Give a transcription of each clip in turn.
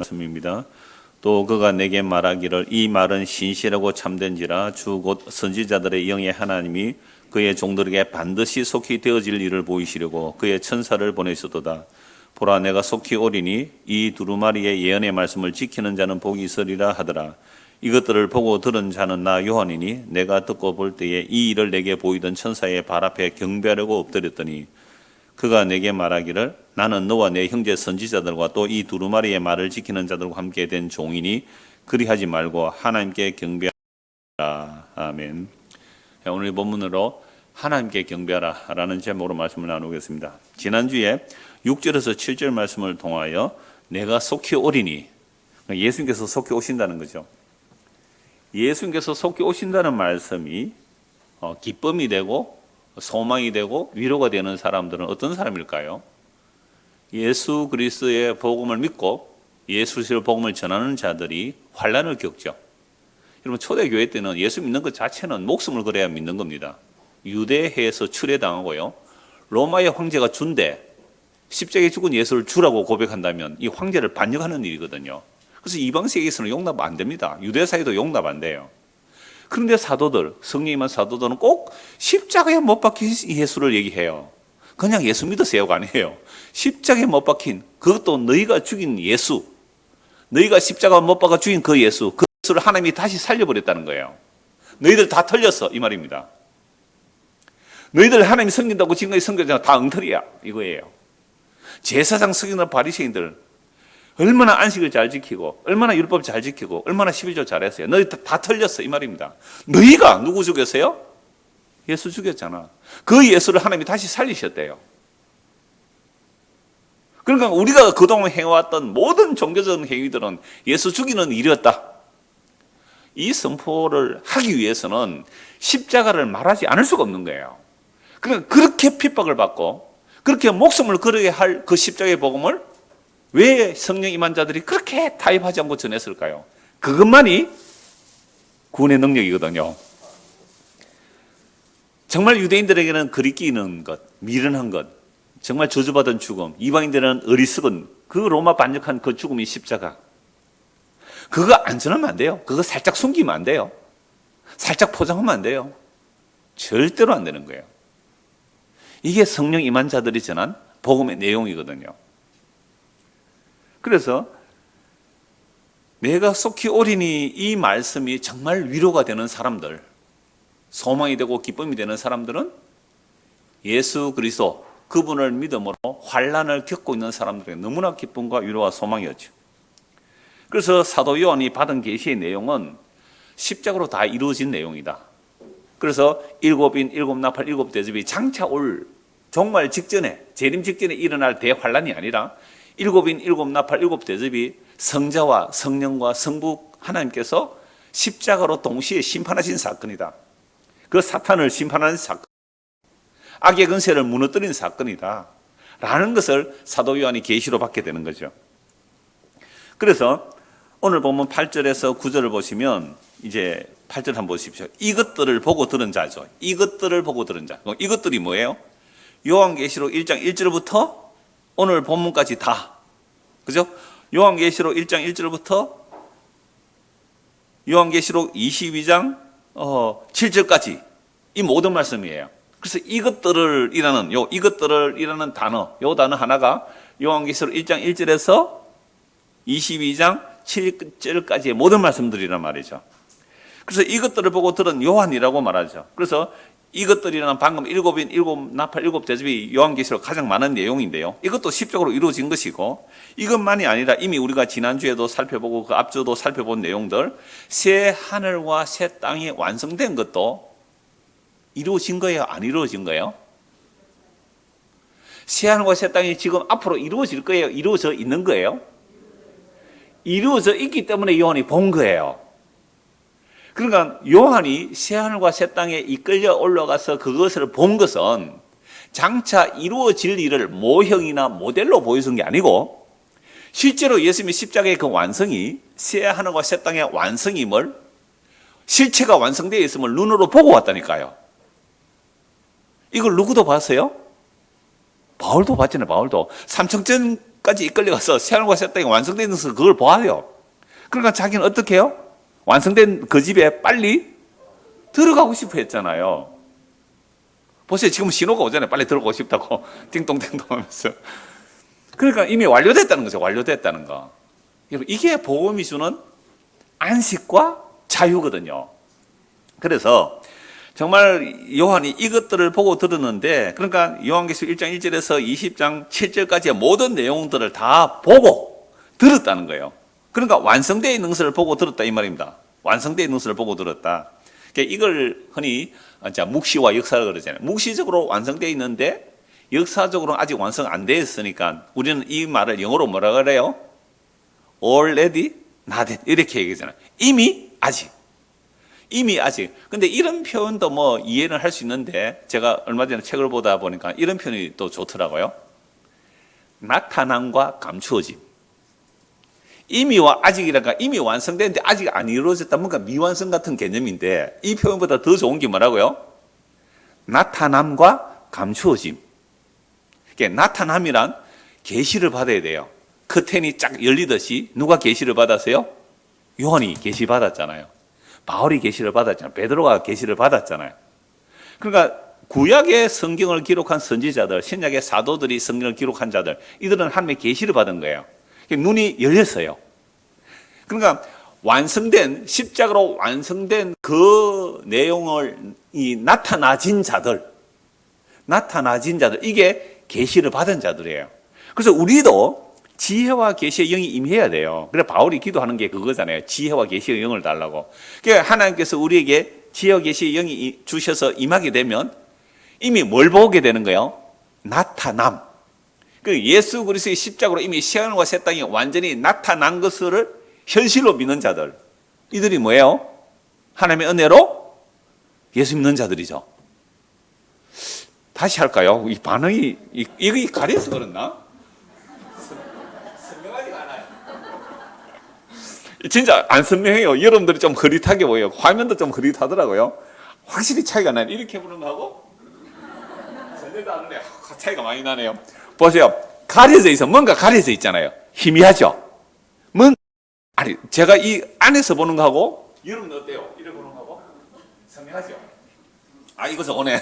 말씀입니다. 또 그가 내게 말하기를 이 말은 신실하고 참된지라 주 곧 선지자들의 영의 하나님이 그의 종들에게 반드시 속히 되어질 일을 보이시려고 그의 천사를 보내셨도다. 보라 내가 속히 오리니 이 두루마리의 예언의 말씀을 지키는 자는 복이 있으리라 하더라. 이것들을 보고 들은 자는 나 요한이니 내가 듣고 볼 때에 이 일을 내게 보이던 천사의 발 앞에 경배하려고 엎드렸더니 그가 내게 말하기를 나는 너와 내 형제 선지자들과 또 이 두루마리의 말을 지키는 자들과 함께 된 종이니 그리하지 말고 하나님께 경배하라. 아멘. 오늘 본문으로 하나님께 경배하라 라는 제목으로 말씀을 나누겠습니다. 지난주에 6절에서 7절 말씀을 통하여 내가 속히 오리니, 예수님께서 속히 오신다는 거죠. 예수님께서 속히 오신다는 말씀이 기쁨이 되고 소망이 되고 위로가 되는 사람들은 어떤 사람일까요? 예수 그리스도의 복음을 믿고 예수 그리스도의 복음을 전하는 자들이 환난을 겪죠. 여러분 초대교회 때는 예수 믿는 것 자체는 목숨을 걸어야 믿는 겁니다. 유대해에서 추례당하고요. 로마의 황제가 준대 십자가에 죽은 예수를 주라고 고백한다면 이 황제를 반역하는 일이거든요. 그래서 이방 세계에서는 용납 안 됩니다. 유대 사회도 용납 안 돼요. 그런데 사도들, 성령이 임한 사도들은 꼭 십자가에 못 박힌 예수를 얘기해요. 그냥 예수 믿으세요가 아니에요. 십자가에 못 박힌, 그것도 너희가 죽인 예수, 너희가 십자가 못 박아 죽인 그 예수, 그 예수를 하나님이 다시 살려버렸다는 거예요. 너희들 다 틀렸어 이 말입니다. 너희들 하나님이 섬긴다고 지금까지 섬겼잖아. 다 엉터리야 이거예요. 제사장 석이나 바리새인들 얼마나 안식을 잘 지키고 얼마나 율법 잘 지키고 얼마나 11조 잘했어요. 너희 다 틀렸어 이 말입니다. 너희가 누구 죽였어요? 예수 죽였잖아. 그 예수를 하나님이 다시 살리셨대요. 그러니까 우리가 그동안 해왔던 모든 종교적인 행위들은 예수 죽이는 일이었다. 이 선포를 하기 위해서는 십자가를 말하지 않을 수가 없는 거예요. 그러니까 그렇게 핍박을 받고 그렇게 목숨을 걸어야 할 그 십자가의 복음을 왜 성령 임한 자들이 그렇게 타협하지 않고 전했을까요? 그것만이 구원의 능력이거든요. 정말 유대인들에게는 거리끼는 것, 미련한 것, 정말 저주받은 죽음, 이방인들은 어리석은 그 로마 반역한 그 죽음이 십자가. 그거 안 전하면 안 돼요. 그거 살짝 숨기면 안 돼요. 살짝 포장하면 안 돼요. 절대로 안 되는 거예요. 이게 성령 임한 자들이 전한 복음의 내용이거든요. 그래서 내가 속히 오리니 이 말씀이 정말 위로가 되는 사람들, 소망이 되고 기쁨이 되는 사람들은 예수 그리스도 그분을 믿음으로 환난을 겪고 있는 사람들에게 너무나 기쁨과 위로와 소망이었죠. 그래서 사도 요한이 받은 계시의 내용은 십자가로 다 이루어진 내용이다. 그래서 일곱인, 일곱나팔, 일곱대접이 장차 올 종말 직전에, 재림 직전에 일어날 대환난이 아니라 일곱인, 일곱나팔, 일곱대접이 성자와 성령과 성부 하나님께서 십자가로 동시에 심판하신 사건이다. 그 사탄을 심판하는 사건, 악의 근세를 무너뜨린 사건이다 라는 것을 사도 요한이 계시로 받게 되는 거죠. 그래서 오늘 보면 8절에서 9절을 보시면 이제 8절 한번 보십시오. 이것들을 보고 들은 자죠. 이것들을 보고 들은 자. 이것들이 뭐예요? 요한계시록 1장 1절부터 오늘 본문까지 다. 그죠? 요한계시록 1장 1절부터 요한계시록 22장 7절까지 이 모든 말씀이에요. 그래서 이것들이라는 단어, 요 단어 하나가 요한계시록 1장 1절에서 22장 7절까지의 모든 말씀들이란 말이죠. 그래서 이것들을 보고 들은 요한이라고 말하죠. 그래서 이것들이라는 방금 일곱인, 일곱나팔, 일곱대접이 요한계시록 가장 많은 내용인데요. 이것도 십자가로 이루어진 것이고 이것만이 아니라 이미 우리가 지난주에도 살펴보고 그 앞주도 살펴본 내용들, 새 하늘과 새 땅이 완성된 것도 이루어진 거예요? 안 이루어진 거예요? 새 하늘과 새 땅이 지금 앞으로 이루어질 거예요? 이루어져 있는 거예요? 이루어져 있기 때문에 요한이 본 거예요. 그러니까 요한이 새하늘과 새 땅에 이끌려 올라가서 그것을 본 것은 장차 이루어질 일을 모형이나 모델로 보여준 게 아니고 실제로 예수님의 십자가의 그 완성이 새하늘과 새 땅의 완성임을, 실체가 완성되어 있음을 눈으로 보고 왔다니까요. 이걸 누구도 봤어요? 바울도 봤잖아요. 바울도. 끝까지 이끌려가서 새하늘과 새 땅이 완성되는 것을 그걸 봐요. 그러니까 자기는 어떻게 해요? 완성된 그 집에 빨리 들어가고 싶어 했잖아요. 보세요. 지금 신호가 오잖아요. 빨리 들어가고 싶다고. 띵동띵동 하면서. 그러니까 이미 완료됐다는 거죠. 완료됐다는 거. 이게 복음이 주는 안식과 자유거든요. 그래서 정말 요한이 이것들을 보고 들었는데, 그러니까 요한계시록 1장 1절에서 20장 7절까지의 모든 내용들을 다 보고 들었다는 거예요. 그러니까 완성되어 있는 것을 보고 들었다 이 말입니다. 완성되어 있는 것을 보고 들었다. 그러니까 이걸 흔히 묵시와 역사를 그러잖아요. 묵시적으로 완성되어 있는데 역사적으로는 아직 완성 안 되어 있으니까 우리는 이 말을 영어로 뭐라 그래요? Already not yet 이렇게 얘기하잖아요. 이미 아직. 근데 이런 표현도 뭐 이해는 할 수 있는데, 제가 얼마 전에 책을 보다 보니까 이런 표현이 또 좋더라고요. 나타남과 감추어짐. 이미와 아직이라니까 이미 완성되는데 아직 안 이루어졌다. 뭔가 미완성 같은 개념인데, 이 표현보다 더 좋은 게 뭐라고요? 나타남과 감추어짐. 그러니까 나타남이란 계시를 받아야 돼요. 커튼이 쫙 열리듯이 누가 계시를 받았어요? 요한이 계시 받았잖아요. 바울이 계시를 받았잖아요. 베드로가 계시를 받았잖아요. 그러니까 구약의 성경을 기록한 선지자들, 신약의 사도들이 성경을 기록한 자들, 이들은 하나님의 계시를 받은 거예요. 눈이 열렸어요. 그러니까 완성된, 십자가로 완성된 그 내용을 나타나진 자들, 이게 계시를 받은 자들이에요. 그래서 우리도 지혜와 계시의 영이 임해야 돼요. 그래 바울이 기도하는 게 그거잖아요. 지혜와 계시의 영을 달라고. 그러니까 하나님께서 우리에게 지혜와 계시의 영이 주셔서 임하게 되면 이미 뭘 보게 되는 거예요? 나타남. 그 예수 그리스도의 십자가로 이미 새하늘과 새 땅이 완전히 나타난 것을 현실로 믿는 자들. 이들이 뭐예요? 하나님의 은혜로 예수 믿는 자들이죠. 다시 할까요? 이 반응이 이거 가려서 그렇나? 선명하지가 않아요. 진짜 안 선명해요. 여러분들이 좀 흐릿하게 보여요. 화면도 좀 흐릿하더라고요. 확실히 차이가 나요. 이렇게 보는 거하고 전혀 다르네요. 차이가 많이 나네요. 보세요. 가려져 있어. 뭔가 가려져 있잖아요. 희미하죠? 아니, 제가 이 안에서 보는 거하고 여러분 어때요? 이렇게 보는 거하고 선명하죠? 이것은 오늘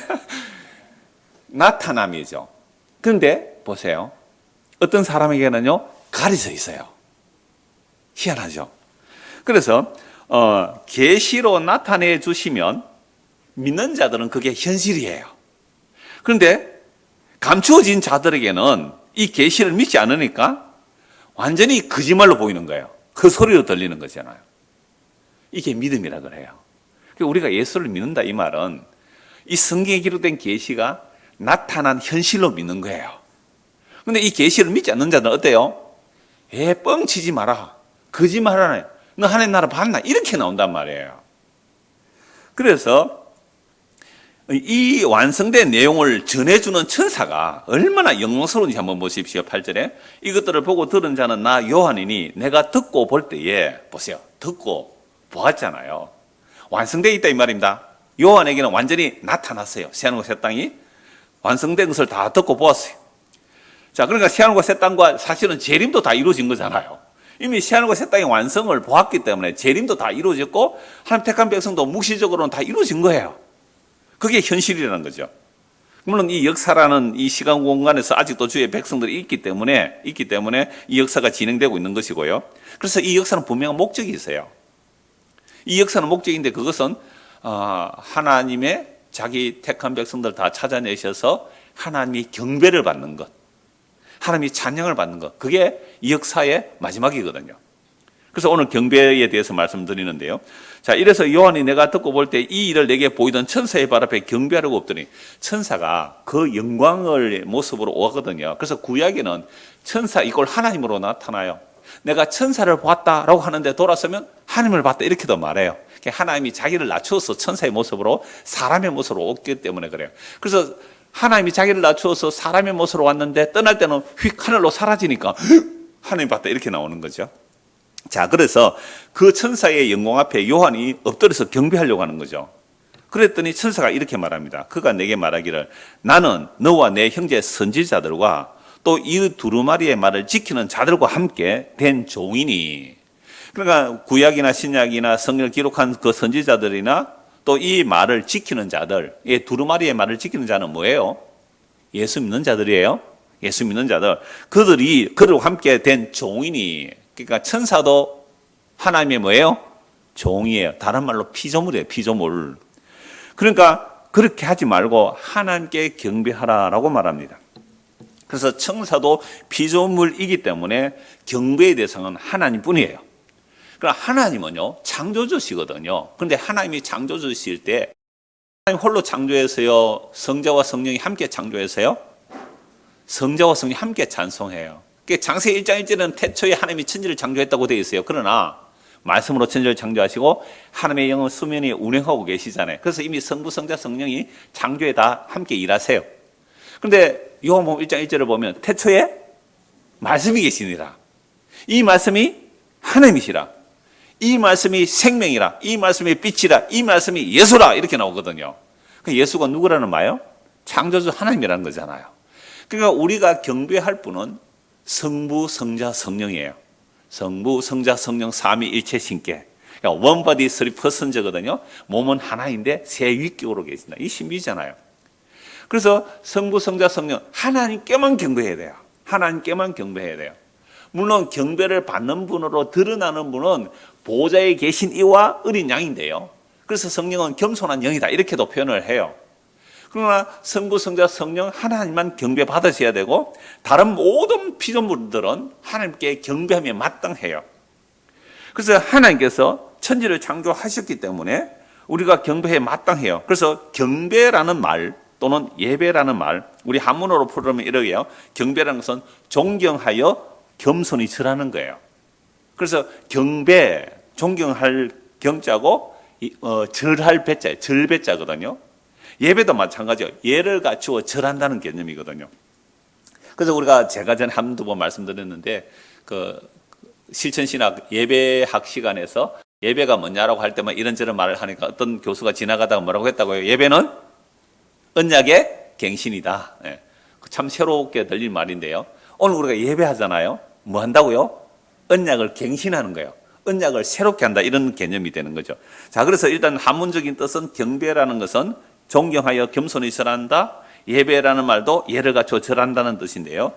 나타남이죠. 그런데 보세요. 어떤 사람에게는요, 가려져 있어요. 희한하죠? 그래서 계시로 나타내 주시면 믿는 자들은 그게 현실이에요. 그런데 감추어진 자들에게는 이 계시를 믿지 않으니까 완전히 거짓말로 보이는 거예요. 그 소리로 들리는 거잖아요. 이게 믿음이라 그래요. 우리가 예수를 믿는다 이 말은 이 성경에 기록된 계시가 나타난 현실로 믿는 거예요. 그런데 이 계시를 믿지 않는 자들은 어때요? 뻥치지 마라. 거짓말하네. 너 하나님 나라 봤나? 이렇게 나온단 말이에요. 그래서 이 완성된 내용을 전해주는 천사가 얼마나 영광스러운지 한번 보십시오. 8절에 이것들을 보고 들은 자는 나 요한이니 내가 듣고 볼 때에 보세요. 듣고 보았잖아요. 완성되어 있다 이 말입니다. 요한에게는 완전히 나타났어요. 새하늘과 새 땅이 완성된 것을 다 듣고 보았어요. 자, 그러니까 새하늘과 새 땅과 사실은 재림도 다 이루어진 거잖아요. 이미 새하늘과 새 땅의 완성을 보았기 때문에 재림도 다 이루어졌고 하나님 택한 백성도 묵시적으로는 다 이루어진 거예요. 그게 현실이라는 거죠. 물론 이 역사라는 이 시간 공간에서 아직도 주의 백성들이 있기 때문에 이 역사가 진행되고 있는 것이고요. 그래서 이 역사는 분명한 목적이 있어요. 이 역사는 목적인데 그것은 하나님의 자기 택한 백성들 다 찾아내셔서 하나님이 경배를 받는 것, 하나님이 찬양을 받는 것, 그게 이 역사의 마지막이거든요. 그래서 오늘 경배에 대해서 말씀드리는데요. 자, 이래서 요한이 내가 듣고 볼 때 이 일을 내게 보이던 천사의 발 앞에 경배하려고 없더니 천사가 그 영광의 모습으로 오거든요. 그래서 구약에는 천사 이걸 하나님으로 나타나요. 내가 천사를 봤다라고 하는데 돌아서면 하나님을 봤다 이렇게도 말해요. 하나님이 자기를 낮추어서 천사의 모습으로 사람의 모습으로 오기 때문에 그래요. 그래서 하나님이 자기를 낮추어서 사람의 모습으로 왔는데 떠날 때는 휙 하늘로 사라지니까 하나님 봤다 이렇게 나오는 거죠. 자, 그래서 그 천사의 영광 앞에 요한이 엎드려서 경배하려고 하는 거죠. 그랬더니 천사가 이렇게 말합니다. 그가 내게 말하기를 나는 너와 내 형제 선지자들과 또 이 두루마리의 말을 지키는 자들과 함께 된 종이니. 그러니까 구약이나 신약이나 성경을 기록한 그 선지자들이나 또 이 말을 지키는 자들, 이 두루마리의 말을 지키는 자는 뭐예요? 예수 믿는 자들이에요. 예수 믿는 자들. 그들이 그들과 함께 된 종이니. 그러니까 천사도 하나님의 뭐예요? 종이에요. 다른 말로 피조물이에요. 피조물. 그러니까 그렇게 하지 말고 하나님께 경배하라라고 말합니다. 그래서 천사도 피조물이기 때문에 경배의 대상은 하나님뿐이에요. 그러니까 하나님은요, 창조주시거든요. 그런데 하나님이 창조주실 때 하나님 홀로 창조해서요, 성자와 성령이 함께 창조해서요, 성자와 성령이 함께 찬송해요. 장세기 1장 1절에는 태초에 하나님이 천지를 창조했다고 되어 있어요. 그러나 말씀으로 천지를 창조하시고 하나님의 영은 수면 위에 운행하고 계시잖아요. 그래서 이미 성부, 성자, 성령이 창조에 다 함께 일하세요. 그런데 요한복음 1장 1절을 보면 태초에 말씀이 계시니라. 이 말씀이 하나님이시라. 이 말씀이 생명이라. 이 말씀이 빛이라. 이 말씀이 예수라. 이렇게 나오거든요. 예수가 누구라는 말이에요? 창조주 하나님이라는 거잖아요. 그러니까 우리가 경배할 분은 성부, 성자, 성령이에요. 성부, 성자, 성령 삼위일체 신께. 그러니까 one body, three persons거든요. 몸은 하나인데 세 위격으로 계신다. 이 신비잖아요. 그래서 성부, 성자, 성령 하나님께만 경배해야 돼요. 하나님께만 경배해야 돼요. 물론 경배를 받는 분으로 드러나는 분은 보좌에 계신 이와 어린 양인데요. 그래서 성령은 겸손한 영이다 이렇게도 표현을 해요. 그러나 성부, 성자, 성령 하나님만 경배 받으셔야 되고 다른 모든 피조물들은 하나님께 경배하며 마땅해요. 그래서 하나님께서 천지를 창조하셨기 때문에 우리가 경배에 마땅해요. 그래서 경배라는 말 또는 예배라는 말, 우리 한문어로 풀으면 이러게요. 경배라는 것은 존경하여 겸손히 절하는 거예요. 그래서 경배, 존경할 경자고 절할 배자예요. 절배자거든요. 예배도 마찬가지예요. 예를 갖추어 절한다는 개념이거든요. 그래서 우리가 제가 전에 한두 번 말씀드렸는데 그 실천신학 예배학 시간에서 예배가 뭐냐라고 할 때만 이런저런 말을 하니까 어떤 교수가 지나가다가 뭐라고 했다고요? 예배는 언약의 갱신이다. 예. 참 새롭게 들린 말인데요. 오늘 우리가 예배하잖아요. 뭐 한다고요? 언약을 갱신하는 거예요. 언약을 새롭게 한다 이런 개념이 되는 거죠. 자, 그래서 일단 한문적인 뜻은 경배라는 것은 존경하여 겸손히 절한다. 예배라는 말도 예를 갖춰 절한다는 뜻인데요.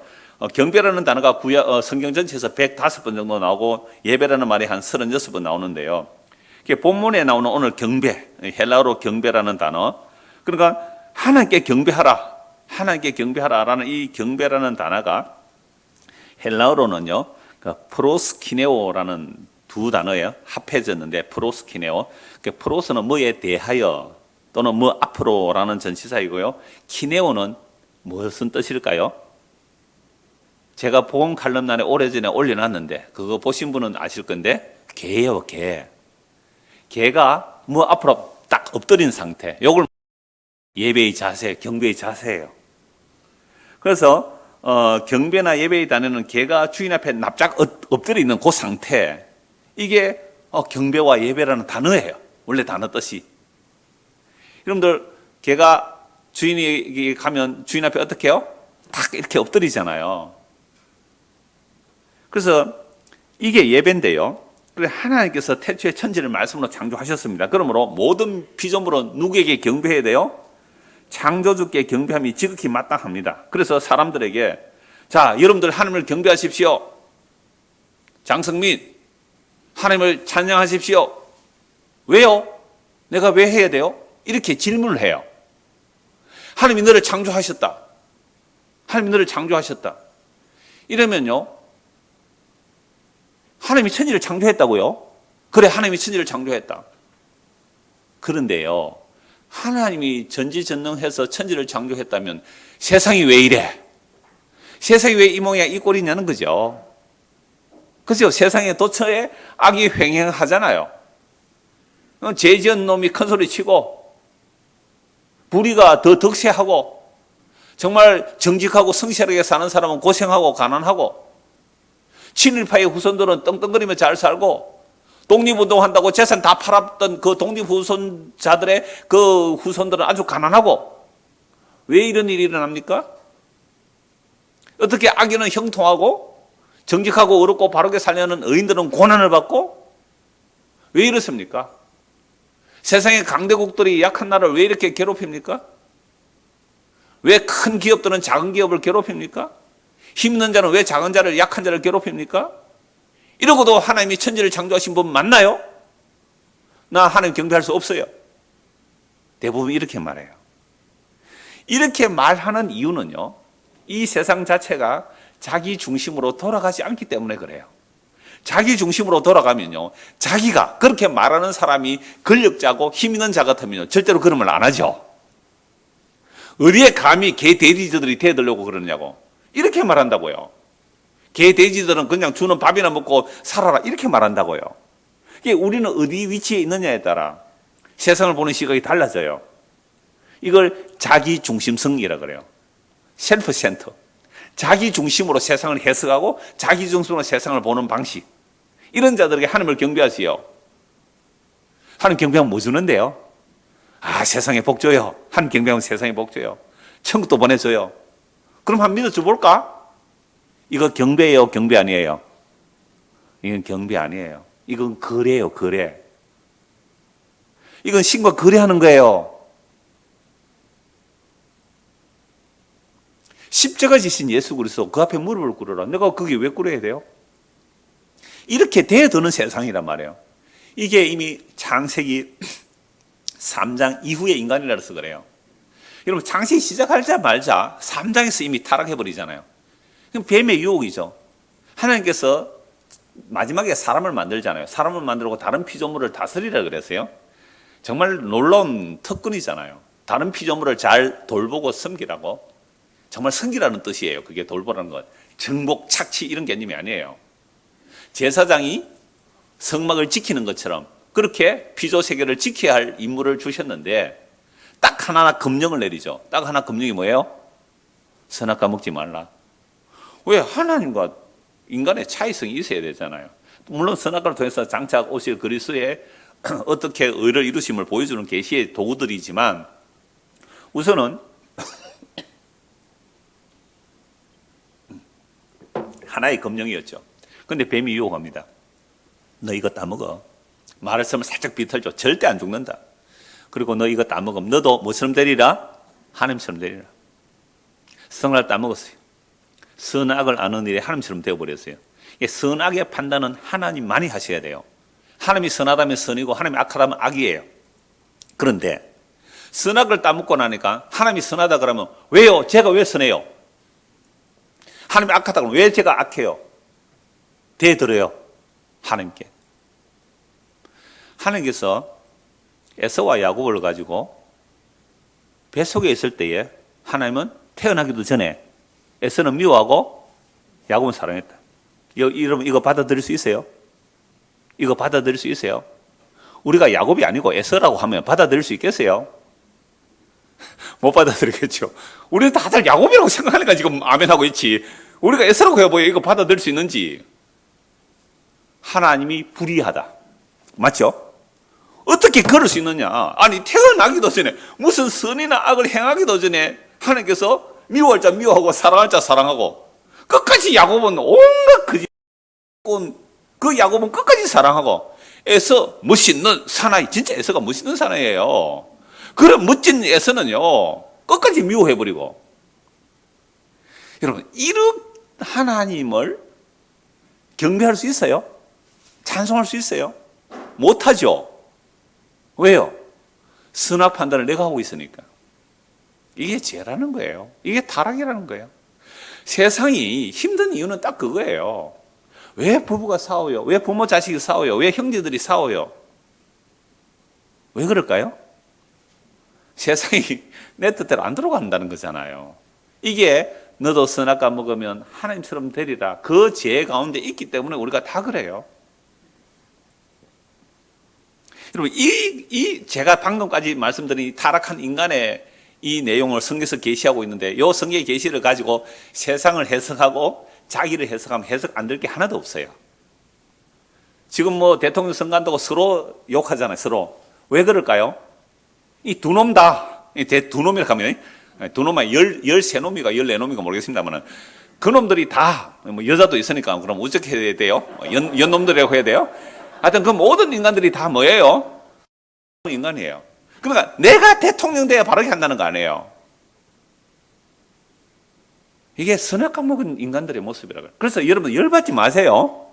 경배라는 단어가 성경 전체에서 105번 정도 나오고 예배라는 말이 한 36번 나오는데요. 본문에 나오는 오늘 경배, 헬라어로 경배라는 단어. 그러니까 하나님께 경배하라. 하나님께 경배하라라는 이 경배라는 단어가 헬라어로는요. 프로스키네오라는 두 단어예요. 합해졌는데 프로스키네오. 프로스는 뭐에 대하여 또는 뭐 앞으로라는 전치사이고요. 키네오는 무슨 뜻일까요? 제가 복음 칼럼란에 오래전에 올려놨는데 그거 보신 분은 아실 건데 개예요. 개. 개가 뭐 앞으로 딱 엎드린 상태. 요걸 예배의 자세, 경배의 자세예요. 그래서 경배나 예배의 단어는 개가 주인 앞에 납작 엎드려 있는 그 상태. 이게 경배와 예배라는 단어예요. 원래 단어 뜻이. 여러분들 개가 주인이 가면 주인 앞에 어떻게 해요? 탁 이렇게 엎드리잖아요. 그래서 이게 예배인데요. 그래서 하나님께서 태초에 천지를 말씀으로 창조하셨습니다. 그러므로 모든 피조물은 누구에게 경배해야 돼요? 창조주께 경배함이 지극히 마땅합니다. 그래서 사람들에게 자, 여러분들 하나님을 경배하십시오. 장성민, 하나님을 찬양하십시오. 왜요? 내가 왜 해야 돼요? 이렇게 질문을 해요. 하나님이 너를 창조하셨다. 하나님이 너를 창조하셨다. 이러면요. 하나님이 천지를 창조했다고요? 그래, 하나님이 천지를 창조했다. 그런데요. 하나님이 전지전능해서 천지를 창조했다면 세상이 왜 이래? 세상이 왜 이 모양 이 꼴이냐는 거죠. 그죠? 세상에 도처에 악이 횡행하잖아요. 죄 지은 놈이 큰 소리 치고 불의가 더 득세하고 정말 정직하고 성실하게 사는 사람은 고생하고 가난하고 친일파의 후손들은 떵떵거리며 잘 살고 독립운동한다고 재산 다 팔았던 그 독립후손자들의 그 후손들은 아주 가난하고 왜 이런 일이 일어납니까? 어떻게 악인은 형통하고 정직하고 어렵고 바르게 살려는 의인들은 고난을 받고? 왜 이렇습니까? 세상의 강대국들이 약한 나라를 왜 이렇게 괴롭힙니까? 왜 큰 기업들은 작은 기업을 괴롭힙니까? 힘있는 자는 왜 작은 자를, 약한 자를 괴롭힙니까? 이러고도 하나님이 천지를 창조하신 분 맞나요? 나 하나님 경배할 수 없어요. 대부분 이렇게 말해요. 이렇게 말하는 이유는요, 이 세상 자체가 자기 중심으로 돌아가지 않기 때문에 그래요. 자기 중심으로 돌아가면요, 자기가 그렇게 말하는 사람이 권력자고 힘 있는 자 같으면요, 절대로 그런 말 안 하죠. 어디에 감히 개 돼지들이 대들려고 그러냐고. 이렇게 말한다고요. 개 돼지들은 그냥 주는 밥이나 먹고 살아라. 이렇게 말한다고요. 이게 우리는 어디 위치에 있느냐에 따라 세상을 보는 시각이 달라져요. 이걸 자기 중심성이라 그래요. 셀프 센터. 자기 중심으로 세상을 해석하고 자기 중심으로 세상을 보는 방식. 이런 자들에게 하나님을 경배하세요. 하나님 경배하면 뭐 주는데요? 아, 세상에 복 줘요. 하나님 경배하면 세상에 복 줘요. 천국도 보내줘요. 그럼 한번 믿어줘 볼까? 이거 경배예요, 경배 아니에요? 이건 경배 아니에요. 이건 거래예요, 거래. 이건 신과 거래하는 거예요. 십자가 지신 예수 그리스도 그 앞에 무릎을 꿇어라. 내가 그게 왜 꿇어야 돼요? 이렇게 대드는 세상이란 말이에요. 이게 이미 창세기 3장 이후의 인간이라서 그래요. 여러분, 창세기 시작하자마자 3장에서 이미 타락해버리잖아요. 그럼 뱀의 유혹이죠. 하나님께서 마지막에 사람을 만들잖아요. 사람을 만들고 다른 피조물을 다스리라 그랬어요. 정말 놀라운 특권이잖아요. 다른 피조물을 잘 돌보고 섬기라고. 정말 섬기라는 뜻이에요. 그게 돌보라는 건. 정복, 착취 이런 개념이 아니에요. 제사장이 성막을 지키는 것처럼 그렇게 피조 세계를 지켜야 할 임무를 주셨는데 딱 하나 금령을 내리죠. 딱 하나 금령이 뭐예요? 선악과 먹지 말라. 왜? 하나님과 인간의 차이성이 있어야 되잖아요. 물론 선악과를 통해서 장차 오실 그리스도의 어떻게 의를 이루심을 보여주는 계시의 도구들이지만 우선은 하나의 검령이었죠. 그런데 뱀이 유혹합니다. 너 이거 따먹어. 말씀을 살짝 비틀죠. 절대 안 죽는다. 그리고 너 이거 따먹으면 너도 뭐처럼 되리라? 하나님처럼 되리라. 선악을 따먹었어요. 선악을 아는 일에 하나님처럼 되어버렸어요. 선악의 판단은 하나님만이 하셔야 돼요. 하나님이 선하다면 선이고 하나님이 악하다면 악이에요. 그런데 선악을 따먹고 나니까 하나님이 선하다 그러면 왜요? 제가 왜 선해요? 하나님이 악하다 그러면 왜 제가 악해요? 대들어요. 하나님께. 하나님께서 에서와 야곱을 가지고 뱃속에 있을 때에 하나님은 태어나기도 전에 에서는 미워하고 야곱은 사랑했다. 여러분 이거 받아들일 수 있어요? 이거 받아들일 수 있어요? 우리가 야곱이 아니고 에서라고 하면 받아들일 수 있겠어요? 못 받아들이겠죠. 우리는 다들 야곱이라고 생각하니까 지금 아멘하고 있지. 우리가 에서라고 해보여 이거 받아들일 수 있는지. 하나님이 불의하다. 맞죠? 어떻게 그럴 수 있느냐? 아니 태어나기도 전에 무슨 선이나 악을 행하기도 전에 하나님께서 미워할 자 미워하고 사랑할 자 사랑하고 끝까지 야곱은 온갖 그 야곱은 끝까지 사랑하고 에서 멋있는 사나이, 진짜 에서가 멋있는 사나이예요. 그런 멋진 에서는요 끝까지 미워해버리고. 여러분 이런 하나님을 경배할 수 있어요? 찬송할 수 있어요? 못하죠. 왜요? 선악 판단을 내가 하고 있으니까. 이게 죄라는 거예요. 이게 타락이라는 거예요. 세상이 힘든 이유는 딱 그거예요. 왜 부부가 싸워요? 왜 부모 자식이 싸워요? 왜 형제들이 싸워요? 왜 그럴까요? 세상이 내 뜻대로 안 들어간다는 거잖아요. 이게 너도 선악과 먹으면 하나님처럼 되리라. 그 죄 가운데 있기 때문에 우리가 다 그래요. 여러분, 제가 방금까지 말씀드린 타락한 인간의 이 내용을 성경에서 계시하고 있는데, 이 성경의 계시를 가지고 세상을 해석하고 자기를 해석하면 해석 안 될 게 하나도 없어요. 지금 뭐 대통령 선거한다고 서로 욕하잖아요, 서로. 왜 그럴까요? 이 두 놈다. 두 놈이라고 하면, 두 놈아 13놈이가 14놈이가 모르겠습니다만은, 그놈들이 다, 뭐 여자도 있으니까 그럼 어떻게 해야 돼요? 연놈들이라고 해야 돼요? 하여튼 그 모든 인간들이 다 뭐예요? 인간이에요. 그러니까 내가 대통령 돼야 바르게 한다는 거 아니에요. 이게 선악과 먹은 인간들의 모습이라고요. 그래서 여러분 열받지 마세요.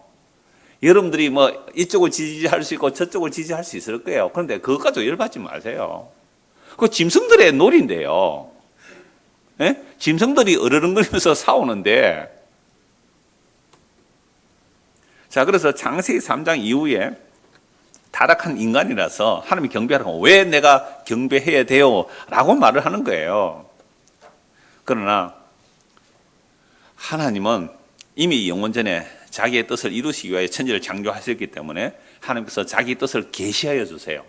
여러분들이 뭐 이쪽을 지지할 수 있고 저쪽을 지지할 수 있을 거예요. 그런데 그것 가지고 열받지 마세요. 그 짐승들의 놀이인데요. 예? 짐승들이 으르렁거리면서 싸우는데. 자, 그래서 창세기 3장 이후에 타락한 인간이라서 하나님이 경배하라고, 왜 내가 경배해야 돼요? 라고 말을 하는 거예요. 그러나 하나님은 이미 영원전에 자기의 뜻을 이루시기 위해 천지를 창조하셨기 때문에 하나님께서 자기 뜻을 계시하여 주세요.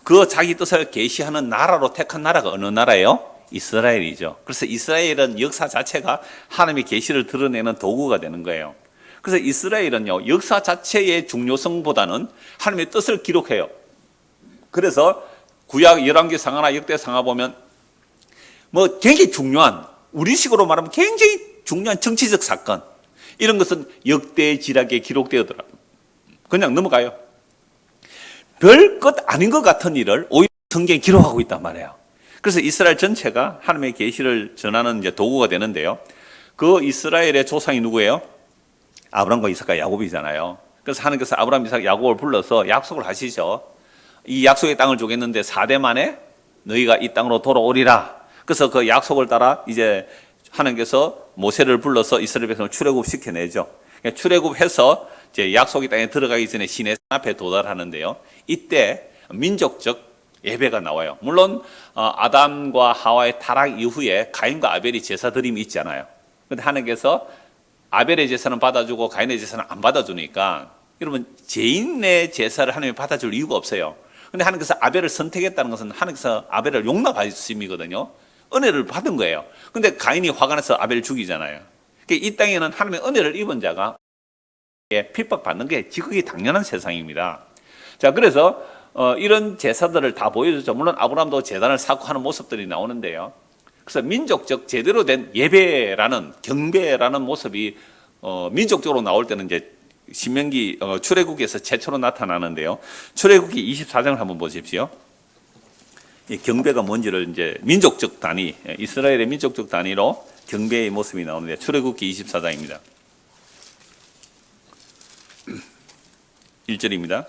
그 자기 뜻을 계시하는 나라로 택한 나라가 어느 나라예요? 이스라엘이죠. 그래서 이스라엘은 역사 자체가 하나님의 계시를 드러내는 도구가 되는 거예요. 그래서 이스라엘은요, 역사 자체의 중요성보다는 하나님의 뜻을 기록해요. 그래서 구약 열왕기상하나 역대상하 보면 뭐 굉장히 중요한, 우리식으로 말하면 굉장히 중요한 정치적 사건, 이런 것은 역대지략에 기록되더라고요. 그냥 넘어가요. 별 것 아닌 것 같은 일을 오히려 성경에 기록하고 있단 말이에요. 그래서 이스라엘 전체가 하나님의 계시를 전하는 이제 도구가 되는데요. 그 이스라엘의 조상이 누구예요? 아브람과 이삭과 야곱이잖아요. 그래서 하나님께서 아브람, 이삭, 야곱을 불러서 약속을 하시죠. 이 약속의 땅을 주겠는데 4대 만에 너희가 이 땅으로 돌아오리라. 그래서 그 약속을 따라 이제 하나님께서 모세를 불러서 이스라엘 백성을 출애굽 시켜내죠. 출애굽해서 이제 약속의 땅에 들어가기 전에 시내산 앞에 도달하는데요. 이때 민족적 예배가 나와요. 물론 아담과 하와의 타락 이후에 가인과 아벨이 제사 드림이 있잖아요. 그런데 하나님께서 아벨의 제사는 받아주고 가인의 제사는 안 받아주니까, 여러분 죄인의 제사를 하나님이 받아줄 이유가 없어요. 그런데 하나님께서 아벨을 선택했다는 것은 하나님께서 아벨을 용납하심이거든요. 은혜를 받은 거예요. 그런데 가인이 화가 나서 아벨을 죽이잖아요. 그러니까 이 땅에는 하나님의 은혜를 입은 자가 핍박받는 게 지극히 당연한 세상입니다. 자, 그래서 이런 제사들을 다 보여주죠. 물론 아브라함도 제단을 쌓고 하는 모습들이 나오는데요. 그래서 민족적 제대로 된 예배라는, 경배라는 모습이 민족적으로 나올 때는 이제 신명기 출애굽기에서 최초로 나타나는데요. 출애굽기 24장을 한번 보십시오. 이 경배가 뭔지를 이제 민족적 단위, 이스라엘의 민족적 단위로 경배의 모습이 나오는데, 출애굽기 24장입니다. 1절입니다.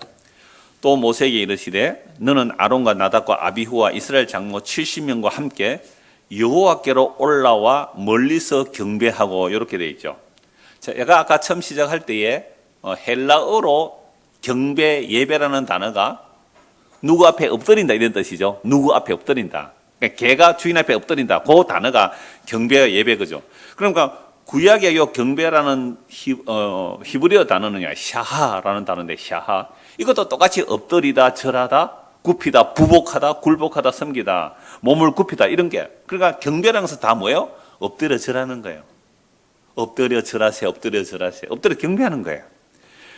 또 모세에게 이르시되 너는 아론과 나답과 아비후와 이스라엘 장로 70명과 함께 여호와께로 올라와 멀리서 경배하고, 이렇게 되어 있죠. 자, 제가 아까 처음 시작할 때에 헬라어로 경배, 예배라는 단어가 누구 앞에 엎드린다 이런 뜻이죠. 누구 앞에 엎드린다. 그러니까 개가 주인 앞에 엎드린다. 그 단어가 경배와 예배 그죠. 그러니까 구약의 이 경배라는 히브리어 단어는 샤하라는 단어인데, 샤하. 이것도 똑같이 엎드리다, 절하다, 굽히다, 부복하다, 굴복하다, 섬기다, 몸을 굽히다, 이런 게. 그러니까 경배라는 것은 다 뭐예요? 엎드려 절하는 거예요. 엎드려 절하세, 엎드려 절하세. 엎드려 경배하는 거예요.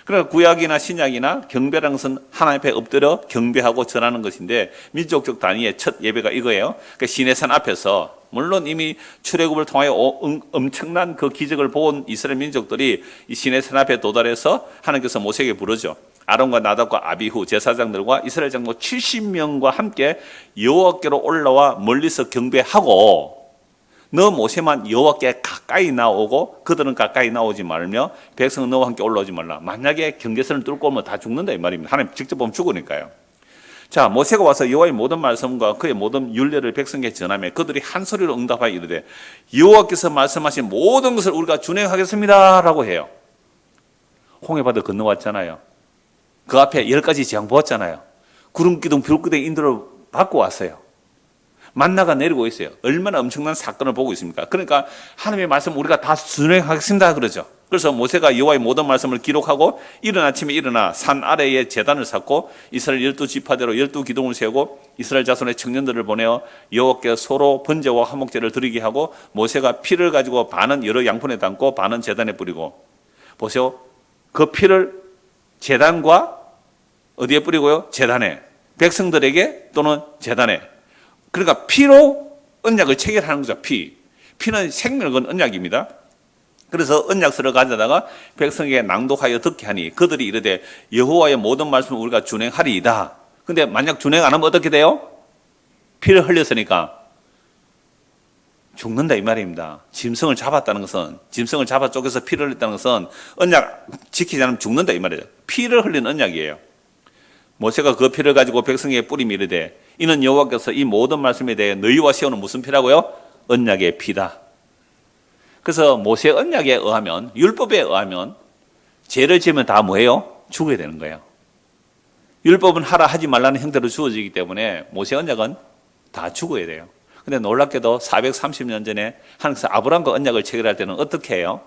그러니까 구약이나 신약이나 경배라는 것은 하나님 앞에 엎드려 경배하고 절하는 것인데, 민족적 단위의 첫 예배가 이거예요. 그러니까 시내산 앞에서, 물론 이미 출애굽을 통하여 엄청난 그 기적을 본 이스라엘 민족들이 이 시내산 앞에 도달해서 하나님께서 모세에게 부르죠. 아론과 나답과 아비후 제사장들과 이스라엘 장로 70명과 함께 여호와께로 올라와 멀리서 경배하고, 너 모세만 여호와께 가까이 나오고 그들은 가까이 나오지 말며 백성은 너와 함께 올라오지 말라. 만약에 경계선을 뚫고 오면 다 죽는다 이 말입니다. 하나님 직접 보면 죽으니까요. 자, 모세가 와서 여호와의 모든 말씀과 그의 모든 율례를 백성에게 전하며 그들이 한 소리로 응답하여 이르되 여호와께서 말씀하신 모든 것을 우리가 준행하겠습니다 라고 해요. 홍해바다 건너왔잖아요. 그 앞에 10가지 재앙 보았잖아요. 구름기둥 불기둥 인도를 받고 왔어요. 만나가 내리고 있어요. 얼마나 엄청난 사건을 보고 있습니까? 그러니까 하나님의 말씀 우리가 다 준행하겠습니다 그러죠. 그래서 모세가 여호와의 모든 말씀을 기록하고 이른 아침에 일어나 산 아래에 제단을 쌓고 이스라엘 12지파대로 12기둥을 세우고 이스라엘 자손의 청년들을 보내어 여호와께 소로 번제와 화목제를 드리게 하고, 모세가 피를 가지고 반은 여러 양푼에 담고 반은 제단에 뿌리고, 보세요. 그 피를 제단과 어디에 뿌리고요? 제단에, 백성들에게 또는 제단에. 그러니까 피로 언약을 체결하는 거죠. 피는 생명을 건 언약입니다. 그래서 언약서를 가져다가 백성에게 낭독하여 듣게 하니 그들이 이르되 여호와의 모든 말씀을 우리가 준행하리이다. 근데 만약 준행 안 하면 어떻게 돼요? 피를 흘렸으니까 죽는다 이 말입니다. 짐승을 잡았다는 것은, 짐승을 잡아 쪼개서 피를 흘렸다는 것은 언약 지키지 않으면 죽는다 이 말이에요. 피를 흘린 언약이에요. 모세가 그 피를 가지고 백성에게 뿌리며 이르되 이는 여호와께서 이 모든 말씀에 대해 너희와 세우는 무슨 피라고요? 언약의 피다. 그래서 모세 언약에 의하면, 율법에 의하면 죄를 지으면 다 뭐예요? 죽어야 되는 거예요. 율법은 하라 하지 말라는 형태로 주어지기 때문에 모세 언약은 다 죽어야 돼요. 근데 놀랍게도 430년 전에 하나님께서 아브라함과 언약을 체결할 때는 어떻게 해요?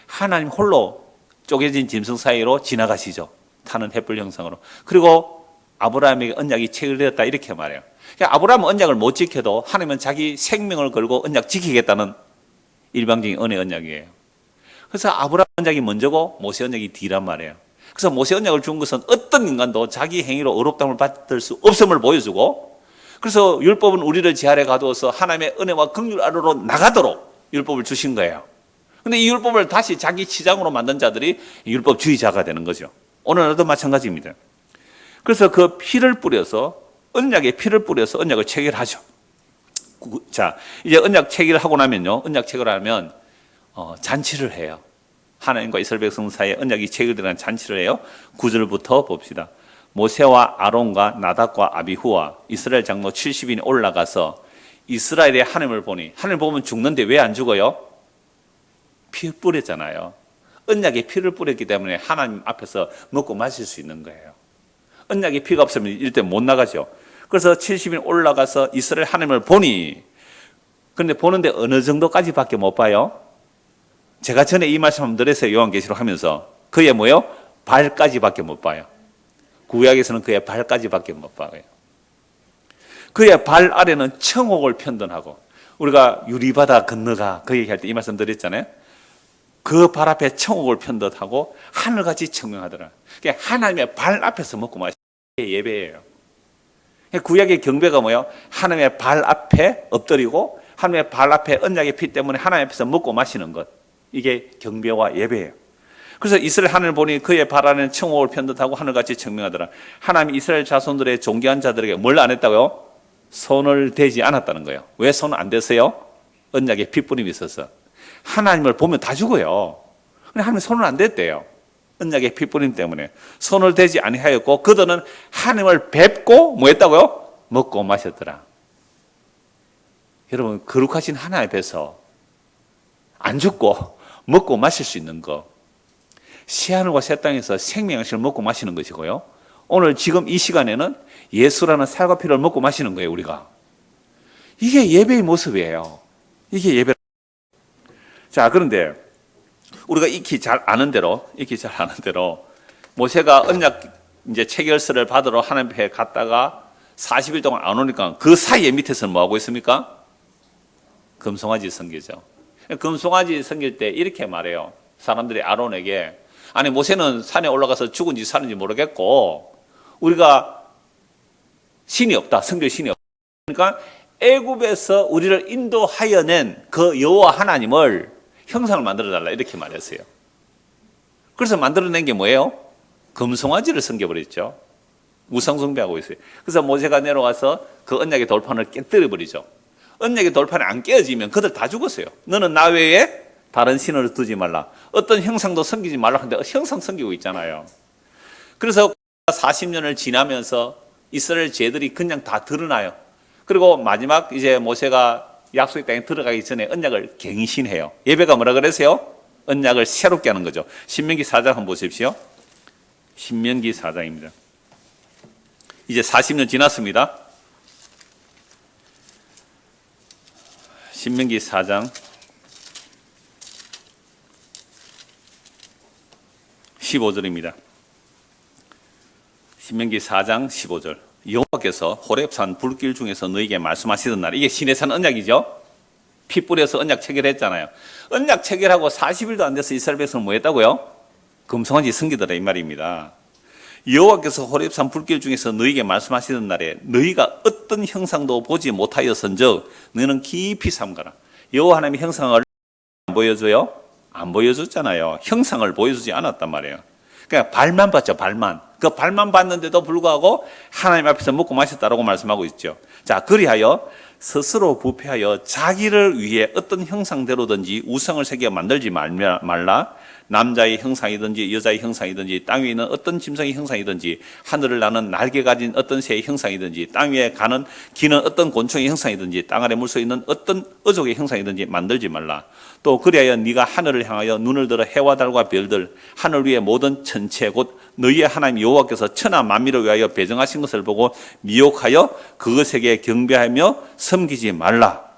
하나님 홀로 쪼개진 짐승 사이로 지나가시죠. 타는 횃불 형상으로. 그리고 아브라함에게 언약이 체결되었다 이렇게 말해요. 그러니까 아브라함은 언약을 못 지켜도 하나님은 자기 생명을 걸고 언약 지키겠다는 일방적인 은혜 언약이에요. 그래서 아브라함 언약이 먼저고 모세 언약이 뒤란 말이에요. 그래서 모세 언약을 준 것은 어떤 인간도 자기 행위로 어렵다함을 받을 수 없음을 보여주고, 그래서 율법은 우리를 제 아래 가두어서 하나님의 은혜와 긍휼 아래로 나가도록 율법을 주신 거예요. 근데 이 율법을 다시 자기 치장으로 만든 자들이 율법주의자가 되는 거죠. 오늘날도 마찬가지입니다. 그래서 그 피를 뿌려서, 언약에 피를 뿌려서 언약을 체결하죠. 자, 이제 언약 체결하고 나면요, 언약 체결하면 잔치를 해요. 하나님과 이스라엘 백성 사이에 언약이 체결되는 잔치를 해요. 9절부터 봅시다. 모세와 아론과 나답과 아비후와 이스라엘 장로 70인이 올라가서 이스라엘의 하나님을 보니, 하나님 보면 죽는데 왜 안 죽어요? 피 뿌렸잖아요. 언약에 피를 뿌렸기 때문에 하나님 앞에서 먹고 마실 수 있는 거예요. 언약에 피가 없으면 이때 못 나가죠. 그래서 70인 올라가서 이스라엘 하나님을 보니, 그런데 보는데 어느 정도까지밖에 못 봐요? 제가 전에 이 말씀 한번 드렸어요. 요한계시록 하면서. 그의 뭐예요? 발까지밖에 못 봐요. 구약에서는 그의 발까지밖에 못 봐요. 그의 발 아래는 청옥을 편돈하고, 우리가 유리바다 건너가 그 얘기할 때 이 말씀 드렸잖아요. 그 발 앞에 청옥을 편돈하고 하늘같이 청명하더라. 그러니까 하나님의 발 앞에서 먹고 마시는 게 예배예요. 구약의 경배가 뭐예요? 하나님의 발 앞에 엎드리고 하나님의 발 앞에 언약의 피 때문에 하나님 앞에서 먹고 마시는 것, 이게 경배와 예배예요. 그래서 이스라엘 하늘을 보니 그의 발 안에는 청옥을 편듯하고 하늘같이 청명하더라. 하나님이 이스라엘 자손들의 존귀한 자들에게 뭘 안 했다고요? 손을 대지 않았다는 거예요. 왜 손을 안 댔어요? 언약의 핏뿌림이 있어서. 하나님을 보면 다 죽어요. 근데 하나님 손을 안 댔대요. 언약의 핏뿌림 때문에 손을 대지 아니하였고 그들은 하나님을 뵙고 뭐 했다고요? 먹고 마셨더라. 여러분, 거룩하신 하나님 앞에서 안 죽고 먹고 마실 수 있는 거, 새하늘과 새 땅에서 생명의 양식을 먹고 마시는 것이고요. 오늘 지금 이 시간에는 예수라는 살과 피를 먹고 마시는 거예요, 우리가. 이게 예배의 모습이에요. 이게 예배. 자, 그런데 우리가 익히 잘 아는 대로 모세가 언약 이제 체결서를 받으러 하나님 앞에 갔다가 40일 동안 안 오니까 그 사이에 밑에서는 뭐 하고 있습니까? 금송아지 섬기죠. 금송아지 섬길 때 이렇게 말해요. 사람들이 아론에게, 아니 모세는 산에 올라가서 죽은지 사는지 모르겠고 우리가 신이 없다, 섬길 신이 없다. 그러니까 애굽에서 우리를 인도하여 낸 그 여호와 하나님을 형상을 만들어 달라 이렇게 말했어요. 그래서 만들어낸 게 뭐예요? 금송아지를 섬겨버렸죠. 우상숭배하고 있어요. 그래서 모세가 내려가서 그 언약의 돌판을 깨뜨려 버리죠. 언약의 돌판이 안 깨어지면 그들 다 죽었어요. 너는 나 외에 다른 신을 두지 말라. 어떤 형상도 섬기지 말라 하는데 형상 섬기고 있잖아요. 그래서 40년을 지나면서 이스라엘 죄들이 그냥 다 드러나요. 그리고 마지막 이제 모세가 약속의 땅에 들어가기 전에 언약을 갱신해요. 예배가 뭐라 그랬어요? 언약을 새롭게 하는 거죠. 신명기 4장 한번 보십시오. 신명기 4장입니다. 이제 40년 지났습니다. 신명기 4장 15절입니다. 신명기 4장 15절. 여호와께서 호렙산 불길 중에서 너에게 말씀하시던 날, 이게 시내산 언약이죠. 피 뿌려서 언약 체결했잖아요. 언약 체결하고 40일도 안 돼서 이스라엘 백성은 뭐 했다고요? 금송아지 섬기더라 이 말입니다. 여호와께서 호렙산 불길 중에서 너에게 말씀하시던 날에 너희가 어떤 형상도 보지 못하였은즉 너는 깊이 삼가라. 여호와 하나님의 형상을 안 보여줘요? 안 보여줬잖아요. 형상을 보여주지 않았단 말이에요. 그냥 발만 봤죠, 발만. 그 발만 봤는데도 불구하고 하나님 앞에서 먹고 마셨다라고 말씀하고 있죠. 자, 그리하여 스스로 부패하여 자기를 위해 어떤 형상대로든지 우상을 새겨 만들지 말라. 남자의 형상이든지 여자의 형상이든지 땅 위에 있는 어떤 짐승의 형상이든지 하늘을 나는 날개 가진 어떤 새의 형상이든지 땅 위에 가는 기는 어떤 곤충의 형상이든지 땅 아래 물속에 있는 어떤 어족의 형상이든지 만들지 말라. 또 그리하여 네가 하늘을 향하여 눈을 들어 해와 달과 별들 하늘 위의 모든 천체 곧 너희의 하나님 여호와께서 천하 만민을 위하여 배정하신 것을 보고 미혹하여 그것에게 경배하며 섬기지 말라.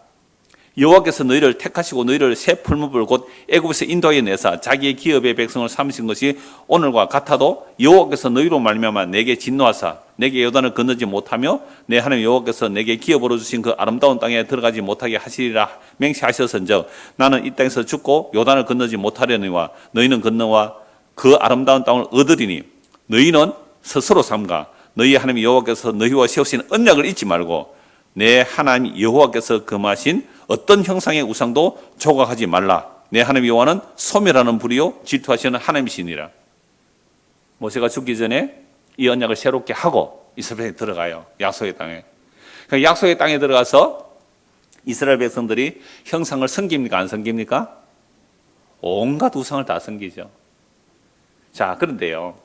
여호와께서 너희를 택하시고 너희를 새 풀무불 곧 애굽에서 인도하여 내사 자기의 기업의 백성을 삼으신 것이 오늘과 같아도 여호와께서 너희로 말미암아 내게 진노하사 내게 요단을 건너지 못하며 내 하나님 여호와께서 내게 기업으로 주신 그 아름다운 땅에 들어가지 못하게 하시리라 맹세하셨은즉 나는 이 땅에서 죽고 요단을 건너지 못하려니와 너희는 건너와 그 아름다운 땅을 얻으리니 너희는 스스로 삼가 너희 하나님 여호와께서 너희와 세우신 언약을 잊지 말고 내 하나님 여호와께서 금하신 어떤 형상의 우상도 조각하지 말라. 내 하나님 여호와는 소멸하는 불이요 질투하시는 하나님이시니라. 모세가 죽기 전에 이 언약을 새롭게 하고 이스라엘에 들어가요. 약속의 땅에. 그러니까 약속의 땅에 들어가서 이스라엘 백성들이 형상을 섬깁니까? 안 섬깁니까? 온갖 우상을 다 섬기죠. 자, 그런데요.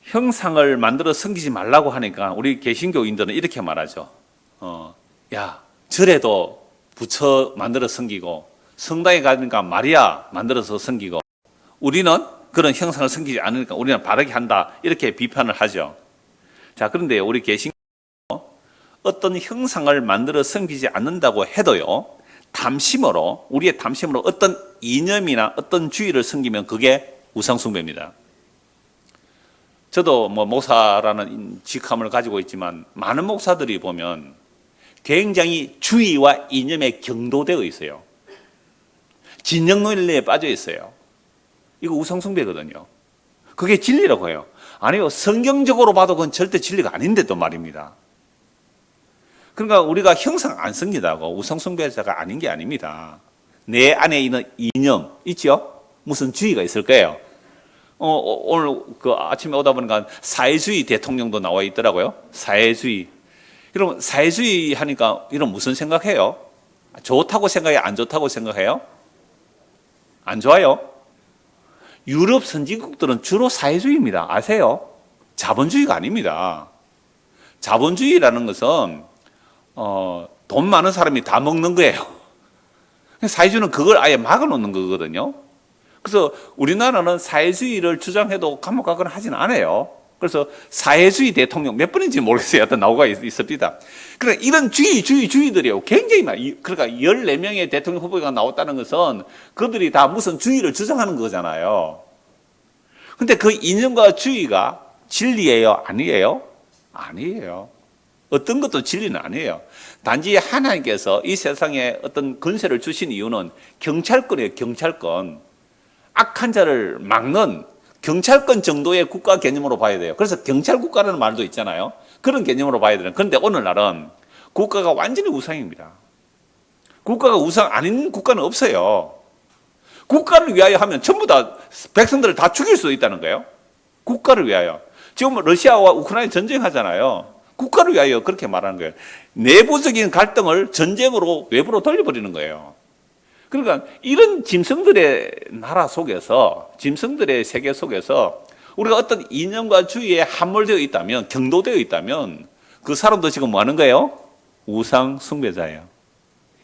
형상을 만들어 섬기지 말라고 하니까 우리 개신교인들은 이렇게 말하죠. 야, 절에도 부처 만들어 섬기고 성당에 가니까 마리아 만들어서 섬기고 우리는 그런 형상을 섬기지 않으니까 우리는 바르게 한다. 이렇게 비판을 하죠. 자, 그런데 우리 개신교 어떤 형상을 만들어 섬기지 않는다고 해도요. 탐심으로 우리의 탐심으로 어떤 이념이나 어떤 주의를 섬기면 그게 우상숭배입니다. 저도 목사라는 직함을 가지고 있지만 많은 목사들이 보면 굉장히 주의와 이념에 경도되어 있어요. 진영 논리에 빠져 있어요. 이거 우상숭배거든요. 그게 진리라고 해요. 아니요, 성경적으로 봐도 그건 절대 진리가 아닌데도 말입니다. 그러니까 우리가 형상 안 섬기다고 우상숭배자가 아닌 게 아닙니다. 내 안에 있는 이념 있죠? 무슨 주의가 있을 거예요. 오늘 그 아침에 오다 보니까 사회주의 대통령도 나와 있더라고요. 사회주의. 그럼 사회주의 하니까 이런 무슨 생각해요? 좋다고 생각해요? 안 좋다고 생각해요? 안 좋아요? 유럽 선진국들은 주로 사회주의입니다. 아세요? 자본주의가 아닙니다. 자본주의라는 것은 돈 많은 사람이 다 먹는 거예요. 사회주의는 그걸 아예 막아놓는 거거든요. 그래서 우리나라는 사회주의를 주장해도 감옥 가거나 하지는 않아요. 그래서 사회주의 대통령 몇 번인지 모르겠어요. 하여튼 나오가 있습니다. 그러니까 이런 주의들이요. 굉장히 많아요. 그러니까 14명의 대통령 후보가 나왔다는 것은 그들이 다 무슨 주의를 주장하는 거잖아요. 근데 그 이념과 주의가 진리예요? 아니에요? 아니에요. 어떤 것도 진리는 아니에요. 단지 하나님께서 이 세상에 어떤 권세를 주신 이유는 경찰권이에요. 경찰권. 악한 자를 막는 경찰권 정도의 국가 개념으로 봐야 돼요. 그래서 경찰국가라는 말도 있잖아요. 그런 개념으로 봐야 돼요. 그런데 오늘날은 국가가 완전히 우상입니다. 국가가 우상 아닌 국가는 없어요. 국가를 위하여 하면 전부 다 백성들을 다 죽일 수 있다는 거예요. 국가를 위하여. 지금 러시아와 우크라이나 전쟁하잖아요. 국가를 위하여 그렇게 말하는 거예요. 내부적인 갈등을 전쟁으로 외부로 돌려버리는 거예요. 그러니까 이런 짐승들의 나라 속에서, 짐승들의 세계 속에서 우리가 어떤 이념과 주의에 함몰되어 있다면, 경도되어 있다면 그 사람도 지금 뭐 하는 거예요? 우상 숭배자예요.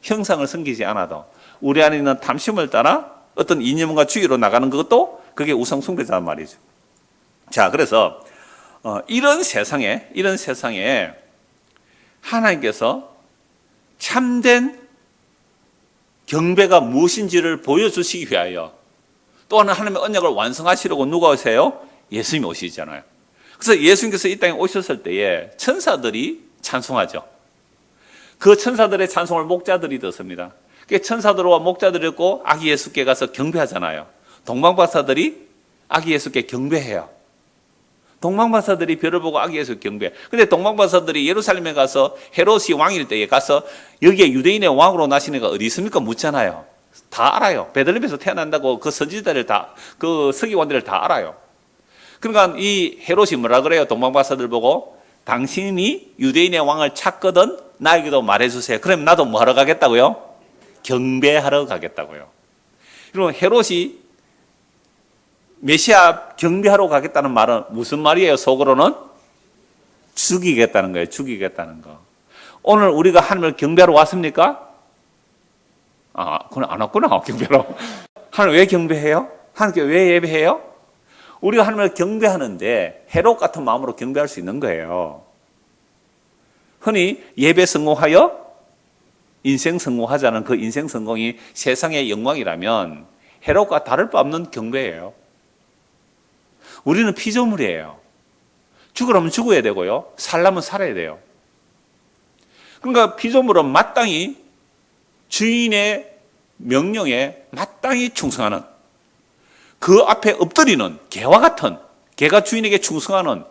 형상을 섬기지 않아도 우리 안에 있는 탐심을 따라 어떤 이념과 주의로 나가는 것도 그게 우상 숭배자란 말이죠. 자, 그래서 이런 세상에 하나님께서 참된 경배가 무엇인지를 보여주시기 위하여 또 하나님의 언약을 완성하시려고 누가 오세요? 예수님이 오시잖아요. 그래서 예수님께서 이 땅에 오셨을 때에 천사들이 찬송하죠. 그 천사들의 찬송을 목자들이 듣습니다. 천사들과 목자들이 있고 아기 예수께 가서 경배하잖아요. 동방박사들이 아기 예수께 경배해요. 동방박사들이 별을 보고 아기에서 경배. 근데 동방박사들이 예루살렘에 가서 헤롯이 왕일 때에 가서 여기에 유대인의 왕으로 나시는 애가 어디 있습니까? 묻잖아요. 다 알아요. 베들레헴에서 태어난다고 그 선지자들 다, 그 서기관들을 다 알아요. 그러니까 이 헤롯이 뭐라 그래요? 동방박사들 보고 당신이 유대인의 왕을 찾거든 나에게도 말해주세요. 그럼 나도 뭐 하러 가겠다고요? 경배하러 가겠다고요. 그럼 헤롯이 메시아 경배하러 가겠다는 말은 무슨 말이에요? 속으로는 죽이겠다는 거예요. 죽이겠다는 거. 오늘 우리가 하나님을 경배하러 왔습니까? 그건 안 왔구나. 경배하러. 하나님 왜 경배해요? 하나님께 왜 예배해요? 우리가 하나님을 경배하는데 헤롯 같은 마음으로 경배할 수 있는 거예요. 흔히 예배 성공하여 인생 성공하자는 그 인생 성공이 세상의 영광이라면 헤롯과 다를 바 없는 경배예요. 우리는 피조물이에요. 죽으려면 죽어야 되고요. 살려면 살아야 돼요. 그러니까 피조물은 마땅히 주인의 명령에 마땅히 충성하는, 그 앞에 엎드리는 개와 같은, 개가 주인에게 충성하는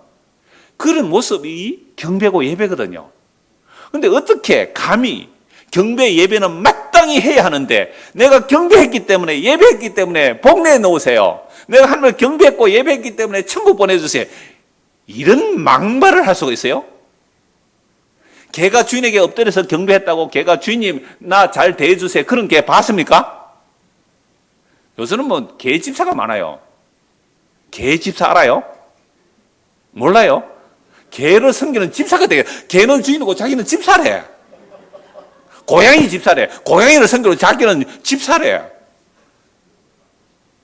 그런 모습이 경배고 예배거든요. 그런데 어떻게 감히 경배 예배는 마땅히 해야 하는데 내가 경배했기 때문에 예배했기 때문에 복 내놓으세요. 내가 하나님을 경배했고 예배했기 때문에 천국 보내주세요. 이런 막말을 할 수가 있어요? 개가 주인에게 엎드려서 경배했다고 개가 주인님 나 잘 대해주세요. 그런 개 봤습니까? 요새는 뭐 개 집사가 많아요. 개 집사 알아요? 몰라요? 개를 섬기는 집사가 되게, 개는 주인이고 자기는 집사래. 고양이 집사래. 고양이를 섬기고 자기는 집사래.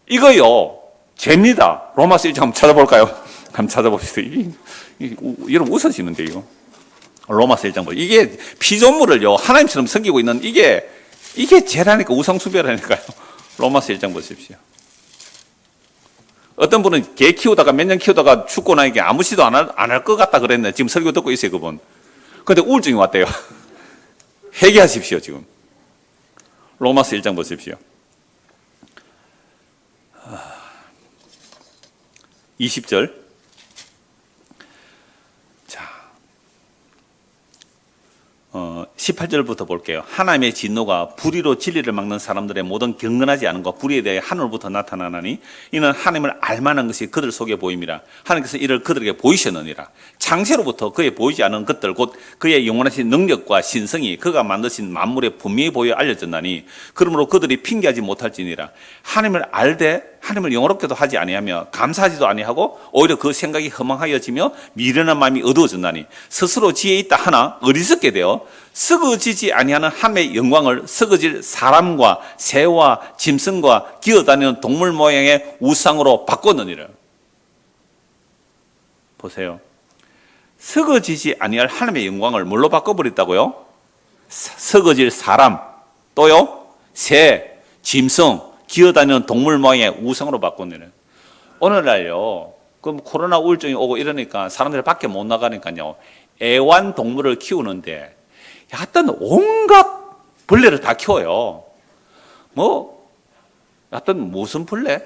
이거요, 죄입니다. 로마서 1장 한번 찾아볼까요? 한번 찾아봅시다. 여러분 웃으시는데, 이거. 로마서 1장 보세요. 이게 피조물을요, 하나님처럼 섬기고 있는 이게 죄라니까, 우상숭배라니까요. 로마서 1장 보십시오. 어떤 분은 개 키우다가 몇 년 키우다가 죽고 나니까 아무 시도 안 할 것 같다 그랬네. 지금 설교 듣고 있어요, 그분. 근데 우울증이 왔대요. 회개하십시오, 지금. 로마서 1장 보십시오. 20절. 자, 18절부터 볼게요. 하나님의 진노가 불의로 진리를 막는 사람들의 모든 경건하지 않은 것, 불의에 대해 하늘부터 나타나나니 이는 하나님을 알만한 것이 그들 속에 보임이라. 하나님께서 이를 그들에게 보이셨느니라. 창세로부터 그에 보이지 않은 것들 곧 그의 영원하신 능력과 신성이 그가 만드신 만물에 분명히 보여 알려졌나니 그러므로 그들이 핑계하지 못할지니라. 하나님을 알되 하나님을 영어롭게도 하지 아니하며 감사하지도 아니하고 오히려 그 생각이 허망하여지며 미련한 마음이 어두워졌나니 스스로 지혜 있다 하나 어리석게 되어 썩어지지 아니하는 하나님의 영광을 썩어질 사람과 새와 짐승과 기어다니는 동물 모양의 우상으로 바꿨느니라. 보세요. 썩어지지 아니할 하나님의 영광을 뭘로 바꿔버렸다고요? 썩어질 사람, 또요 새, 짐승, 기어다니는 동물 모양의 우상으로 바꿨느니라. 오늘날요, 그럼 코로나 우울증이 오고 이러니까 사람들이 밖에 못 나가니까요, 애완동물을 키우는데 하여튼 온갖 벌레를 다 키워요. 하여튼 무슨 벌레?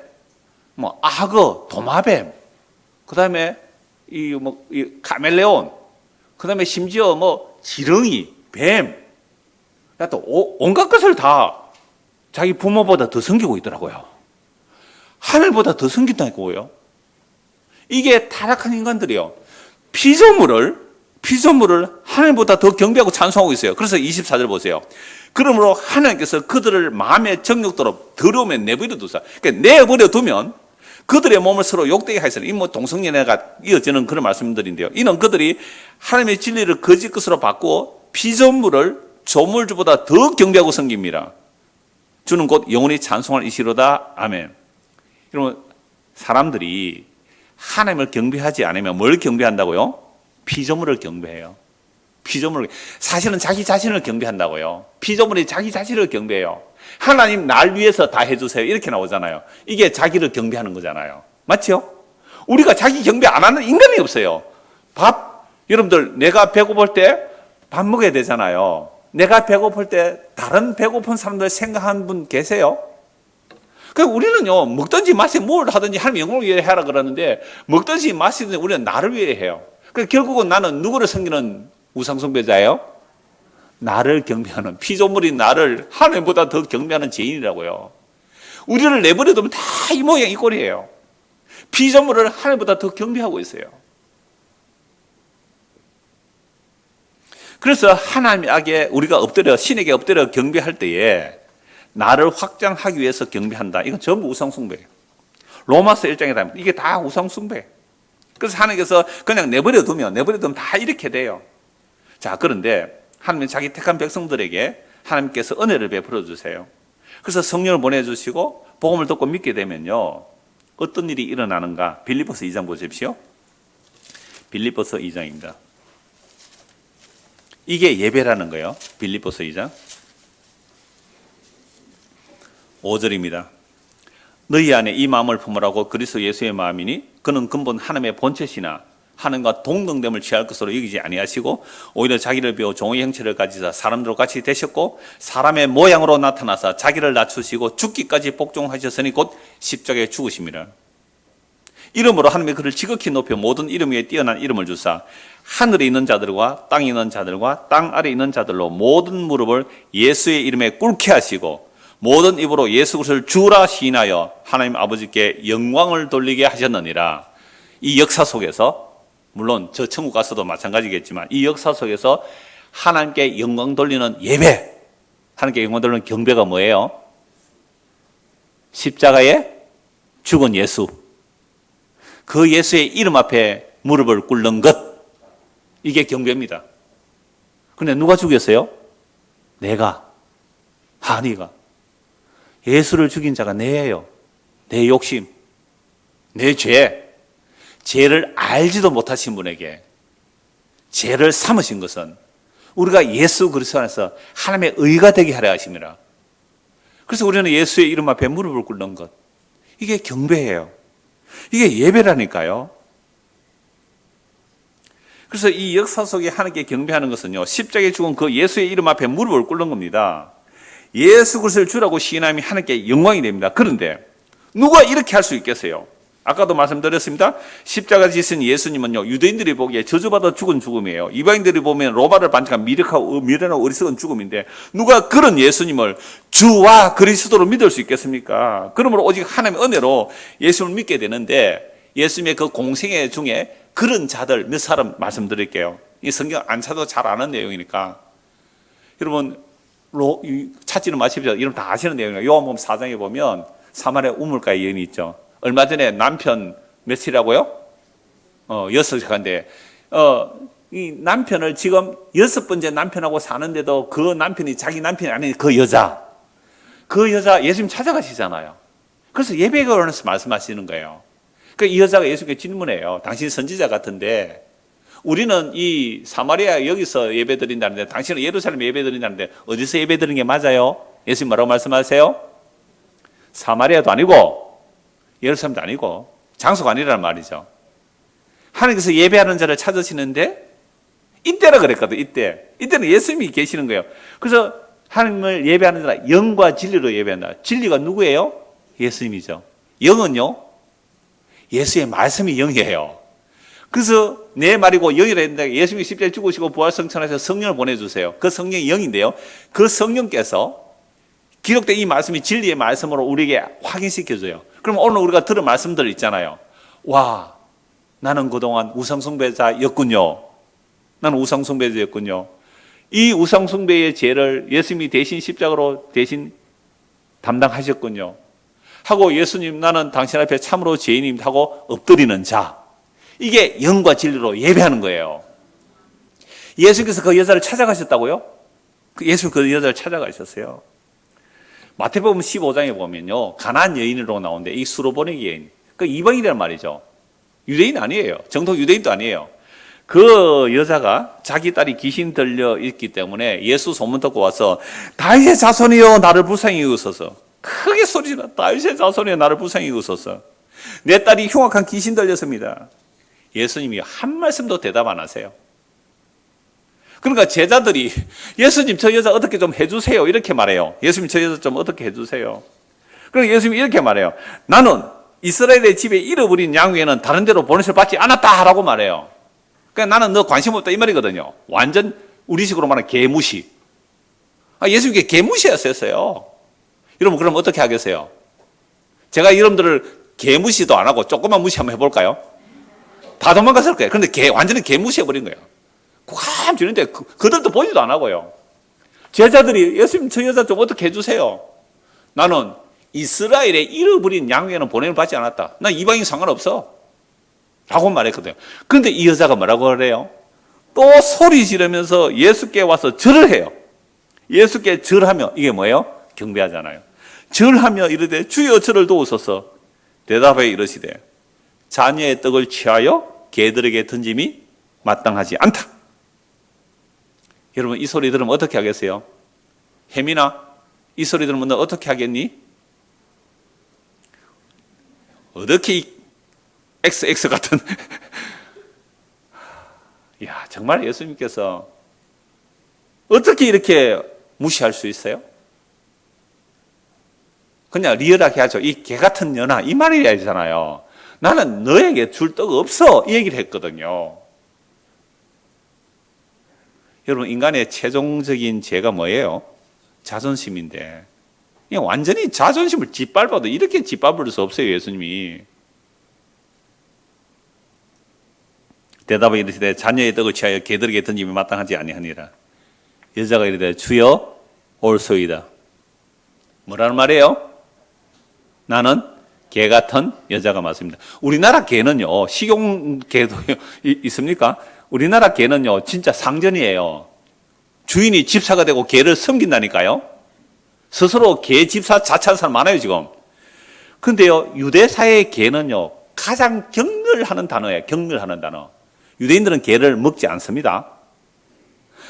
악어, 도마뱀, 그 다음에 이 카멜레온, 그 다음에 심지어 지렁이, 뱀, 하여튼 온갖 것을 다 자기 부모보다 더 섬기고 있더라고요. 하늘보다 더 섬긴다고요. 이게 타락한 인간들이요. 피조물을 하늘보다 더 경배하고 찬송하고 있어요. 그래서 24절 보세요. 그러므로 하나님께서 그들을 마음의 정욕대로 더러움에 내버려 두사. 그러니까 내버려 두면 그들의 몸을 서로 욕되게 하였으니, 이 동성연애가 이어지는 그런 말씀들인데요. 이는 그들이 하나님의 진리를 거짓 것으로 바꾸어 피조물을 조물주보다 더 경배하고 섬깁니다. 주는 곧 영원히 찬송할 이시로다. 아멘. 여러분, 사람들이 하나님을 경배하지 않으면 뭘 경배한다고요? 피조물을 경배해요. 피조물을, 사실은 자기 자신을 경배한다고요. 피조물이 자기 자신을 경배해요. 하나님 날 위해서 다 해주세요, 이렇게 나오잖아요. 이게 자기를 경배하는 거잖아요. 맞죠? 우리가 자기 경배 안 하는 인간이 없어요. 여러분들, 내가 배고플 때 밥 먹어야 되잖아요. 내가 배고플 때 다른 배고픈 사람들 생각하는 분 계세요? 그러니까 우리는요, 먹든지 마시든지 뭘 하든지 하나님 영광을 위해 하라 그러는데, 먹든지 마시든지 우리는 나를 위해 해요. 그러니까 결국은 나는 누구를 섬기는 우상숭배자예요? 나를 경배하는, 피조물인 나를 하나님보다 더 경배하는 죄인이라고요. 우리를 내버려 두면 다 이 모양 이 꼴이에요. 피조물을 하나님보다 더 경배하고 있어요. 그래서 하나님에게 우리가 엎드려, 신에게 엎드려 경배할 때에 나를 확장하기 위해서 경배한다. 이건 전부 우상숭배예요. 로마서 1장에 보면 이게 다 우상숭배. 그래서 하나님께서 그냥 내버려 두면 다 이렇게 돼요. 자, 그런데 하나님은 자기 택한 백성들에게 하나님께서 은혜를 베풀어 주세요. 그래서 성령을 보내주시고 복음을 듣고 믿게 되면요, 어떤 일이 일어나는가? 빌립보서 2장 보십시오. 빌립보서 2장입니다. 이게 예배라는 거예요. 빌립보서 2장 5절입니다. 너희 안에 이 마음을 품으라고 그리스도 예수의 마음이니 그는 근본 하나님의 본체시나 하나님과 동등됨을 취할 것으로 여기지 아니하시고 오히려 자기를 비워 종의 형체를 가지사 사람들과 같이 되셨고 사람의 모양으로 나타나사 자기를 낮추시고 죽기까지 복종하셨으니 곧 십자가에 죽으심이라. 이름으로 하나님의 그를 지극히 높여 모든 이름 위에 뛰어난 이름을 주사 하늘에 있는 자들과 땅에 있는 자들과 땅 아래에 있는 자들로 모든 무릎을 예수의 이름에 꿇게 하시고 모든 입으로 예수 그리스도를 주라 시인하여 하나님 아버지께 영광을 돌리게 하셨느니라. 이 역사 속에서, 물론 저 천국 가서도 마찬가지겠지만 이 역사 속에서 하나님께 영광 돌리는 예배, 하나님께 영광 돌리는 경배가 뭐예요? 십자가에 죽은 예수, 그 예수의 이름 앞에 무릎을 꿇는 것, 이게 경배입니다. 그런데 누가 죽였어요? 내가, 네가. 예수를 죽인 자가 내예요. 내 욕심, 내 죄, 죄를 알지도 못하신 분에게 죄를 삼으신 것은 우리가 예수 그리스도 안에서 하나님의 의가 되게 하려 하심이라. 그래서 우리는 예수의 이름 앞에 무릎을 꿇는 것, 이게 경배예요. 이게 예배라니까요. 그래서 이 역사 속에 하나님께 경배하는 것은요, 십자가에 죽은 그 예수의 이름 앞에 무릎을 꿇는 겁니다. 예수 그리스도를 주라고 시인함이 하나님께 영광이 됩니다. 그런데 누가 이렇게 할 수 있겠어요? 아까도 말씀드렸습니다. 십자가 지신 예수님은요, 유대인들이 보기에 저주받아 죽은 죽음이에요. 이방인들이 보면 로마를 반직한 미련하고 어리석은 죽음인데 누가 그런 예수님을 주와 그리스도로 믿을 수 있겠습니까? 그러므로 오직 하나님의 은혜로 예수를 믿게 되는데, 예수님의 그 공생애 중에 그런 자들 몇 사람 말씀드릴게요. 이 성경 안 찾아도 잘 아는 내용이니까. 여러분 찾지는 마십시오. 이름 다 아시는 내용이에요. 요한복음 4장에 보면 사마리아 우물가에 여인이 있죠. 얼마 전에 남편 며칠이라고요? 6시간인데 이 남편을 지금 6번째 남편하고 사는데도 그 남편이 자기 남편이 아닌 그 여자 예수님 찾아가시잖아요. 그래서 예배에 관해서 말씀하시는 거예요. 이 여자가 예수님께 질문해요. 당신 선지자 같은데 우리는 이 사마리아 여기서 예배 드린다는데 당신은 예루살렘 예배 드린다는데 어디서 예배 드리는 게 맞아요? 예수님 뭐라고 말씀하세요? 사마리아도 아니고 예루살렘도 아니고 장소가 아니라는 말이죠. 하나님께서 예배하는 자를 찾으시는데 이때라 그랬거든. 이때는 예수님이 계시는 거예요. 그래서 하나님을 예배하는 자라 영과 진리로 예배한다. 진리가 누구예요? 예수님이죠. 영은요, 예수의 말씀이 영이에요. 그래서 내 말이고 영이라 했는데 예수님이 십자가에 죽으시고 부활성천하셔서 성령을 보내주세요. 그 성령이 영인데요, 그 성령께서 기록된 이 말씀이 진리의 말씀으로 우리에게 확인시켜줘요. 그럼 오늘 우리가 들은 말씀들 있잖아요. 와, 나는 그동안 우상숭배자였군요. 나는 우상숭배자였군요. 이 우상숭배의 죄를 예수님이 대신 십자가로 대신 담당하셨군요. 하고 예수님, 나는 당신 앞에 참으로 죄인입니다 하고 엎드리는 자, 이게 영과 진리로 예배하는 거예요. 예수님께서 그 여자를 찾아가셨다고요? 예수님 그 여자를 찾아가셨어요. 마태복음 15장에 보면요, 가나안 여인으로 나오는데 이 수로보니 여인, 그 이방인이란 말이죠. 유대인 아니에요. 정통 유대인도 아니에요. 그 여자가 자기 딸이 귀신 들려 있기 때문에 예수 소문 듣고 와서 다윗의 자손이여 나를 불쌍히 여기소서, 크게 소리나, 다윗의 자손이여 나를 불쌍히 여기소서, 내 딸이 흉악한 귀신 들렸습니다. 예수님이 한 말씀도 대답 안 하세요. 그러니까 제자들이 예수님 저 여자 어떻게 좀 해주세요 이렇게 말해요. 예수님 저 여자 좀 어떻게 해주세요. 그러니까 예수님이 이렇게 말해요. 나는 이스라엘의 집에 잃어버린 양 외에는 다른 데로 보내서 받지 않았다라고 말해요. 그러니까 나는 너 관심 없다 이 말이거든요. 완전 우리식으로 말하면 개무시. 예수님께 개무시했었어요. 여러분 그럼 어떻게 하겠어요? 제가 여러분들을 개무시도 안 하고 조금만 무시 한번 해볼까요? 다 도망갔을 거예요. 그런데 완전히 개무시해버린 거예요. 꽉 주는데 그들도 보지도 안 하고요. 제자들이 예수님 저 여자 좀 어떻게 해주세요. 나는 이스라엘에 잃어버린 양 외에는 보냄을 받지 않았다. 나 이방인 상관없어. 라고 말했거든요. 그런데 이 여자가 뭐라고 그래요? 또 소리 지르면서 예수께 와서 절을 해요. 예수께 절하며, 이게 뭐예요? 경배하잖아요. 절하며 이르되 주여 저를 도우소서. 대답하여 이르시되 자녀의 떡을 취하여 개들에게 던짐이 마땅하지 않다. 여러분 이 소리 들으면 어떻게 하겠어요? 혜민아 이 소리 들으면 너 어떻게 하겠니? 어떻게 이 XX 같은 야 정말 예수님께서 어떻게 이렇게 무시할 수 있어요? 그냥 리얼하게 하죠. 이 개 같은 년아 이 말이잖아요. 나는 너에게 줄 떡 없어 이 얘기를 했거든요. 여러분 인간의 최종적인 죄가 뭐예요? 자존심인데 그냥 완전히 자존심을 짓밟아도 이렇게 짓밟을 수 없어요. 예수님이. 대답을 이르시되 자녀의 떡을 취하여 개들에게 던짐이 마땅하지 아니하니라. 여자가 이르되 주여 올소이다. 뭐라는 말이에요? 나는 개 같은 여자가 맞습니다. 우리나라 개는요, 식용개도 있습니까? 우리나라 개는요, 진짜 상전이에요. 주인이 집사가 되고 개를 섬긴다니까요. 스스로 개 집사 자처하는 사람 많아요, 지금. 근데요, 유대사의 개는요, 가장 경멸하는 단어예요. 경멸하는 단어. 유대인들은 개를 먹지 않습니다.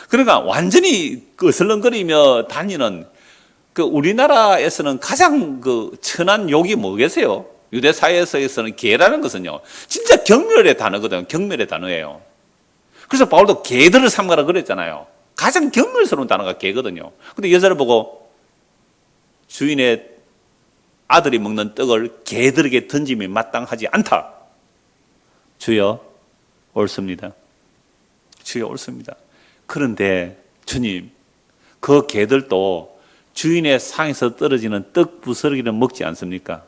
그러니까 완전히 어슬렁거리며 다니는 우리나라에서는 가장 천한 욕이 뭐겠어요? 유대 사회에서는 개라는 것은요, 진짜 경멸의 단어거든요. 경멸의 단어예요. 그래서 바울도 개들을 삼가라 그랬잖아요. 가장 경멸스러운 단어가 개거든요. 근데 여자를 보고 주인의 아들이 먹는 떡을 개들에게 던짐이 마땅하지 않다. 주여 옳습니다. 주여 옳습니다. 그런데 주님, 그 개들도 주인의 상에서 떨어지는 떡 부스러기는 먹지 않습니까?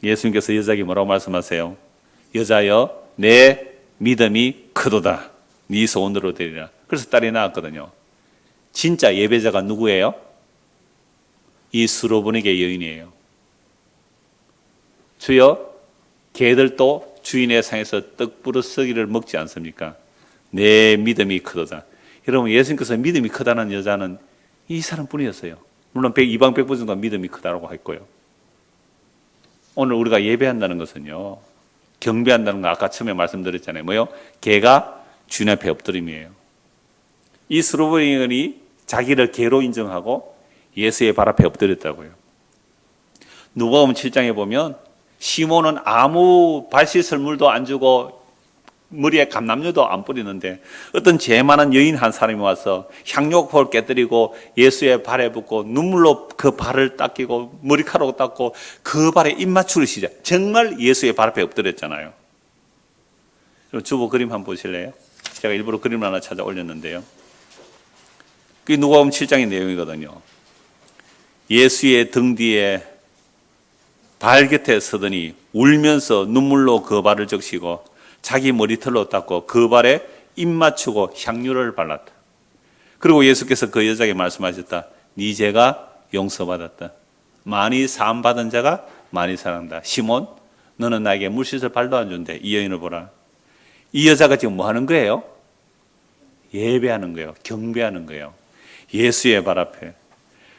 예수님께서 여자에게 뭐라고 말씀하세요? 여자여 내 믿음이 크도다. 네 소원대로 되리라. 그래서 딸이 낳았거든요. 진짜 예배자가 누구예요? 이 수로보니게 여인이에요. 주여 개들도 주인의 상에서 떡 부스러기를 먹지 않습니까? 내 믿음이 크도다. 여러분 예수님께서 믿음이 크다는 여자는 이 사람뿐이었어요. 물론 이방 백부 중도 믿음이 크다고 했고요. 오늘 우리가 예배한다는 것은요, 경배한다는 거 아까 처음에 말씀드렸잖아요. 뭐요? 개가 주인 앞에 엎드림이에요. 이 스로보니언이 자기를 개로 인정하고 예수의 발 앞에 엎드렸다고요. 누가복음 7장에 보면 시몬은 아무 발 씻을 물도 안 주고 머리에 감람유도 안 뿌리는데 어떤 죄 많은 여인 한 사람이 와서 향료포를 깨뜨리고 예수의 발에 붓고 눈물로 그 발을 닦이고 머리카락 닦고 그 발에 입 맞추기 시작. 정말 예수의 발 앞에 엎드렸잖아요. 주보 그림 한번 보실래요? 제가 일부러 그림을 하나 찾아 올렸는데요. 그게 누가복음 7장의 내용이거든요. 예수의 등 뒤에 발 곁에 서더니 울면서 눈물로 그 발을 적시고 자기 머리털로 닦고 그 발에 입 맞추고 향유를 발랐다. 그리고 예수께서 그 여자에게 말씀하셨다. 네 죄가 용서받았다. 많이 사함받은 자가 많이 사랑한다. 시몬 너는 나에게 물 씻을 발도 안 준대. 이 여인을 보라. 이 여자가 지금 뭐 하는 거예요? 예배하는 거예요. 경배하는 거예요. 예수의 발 앞에.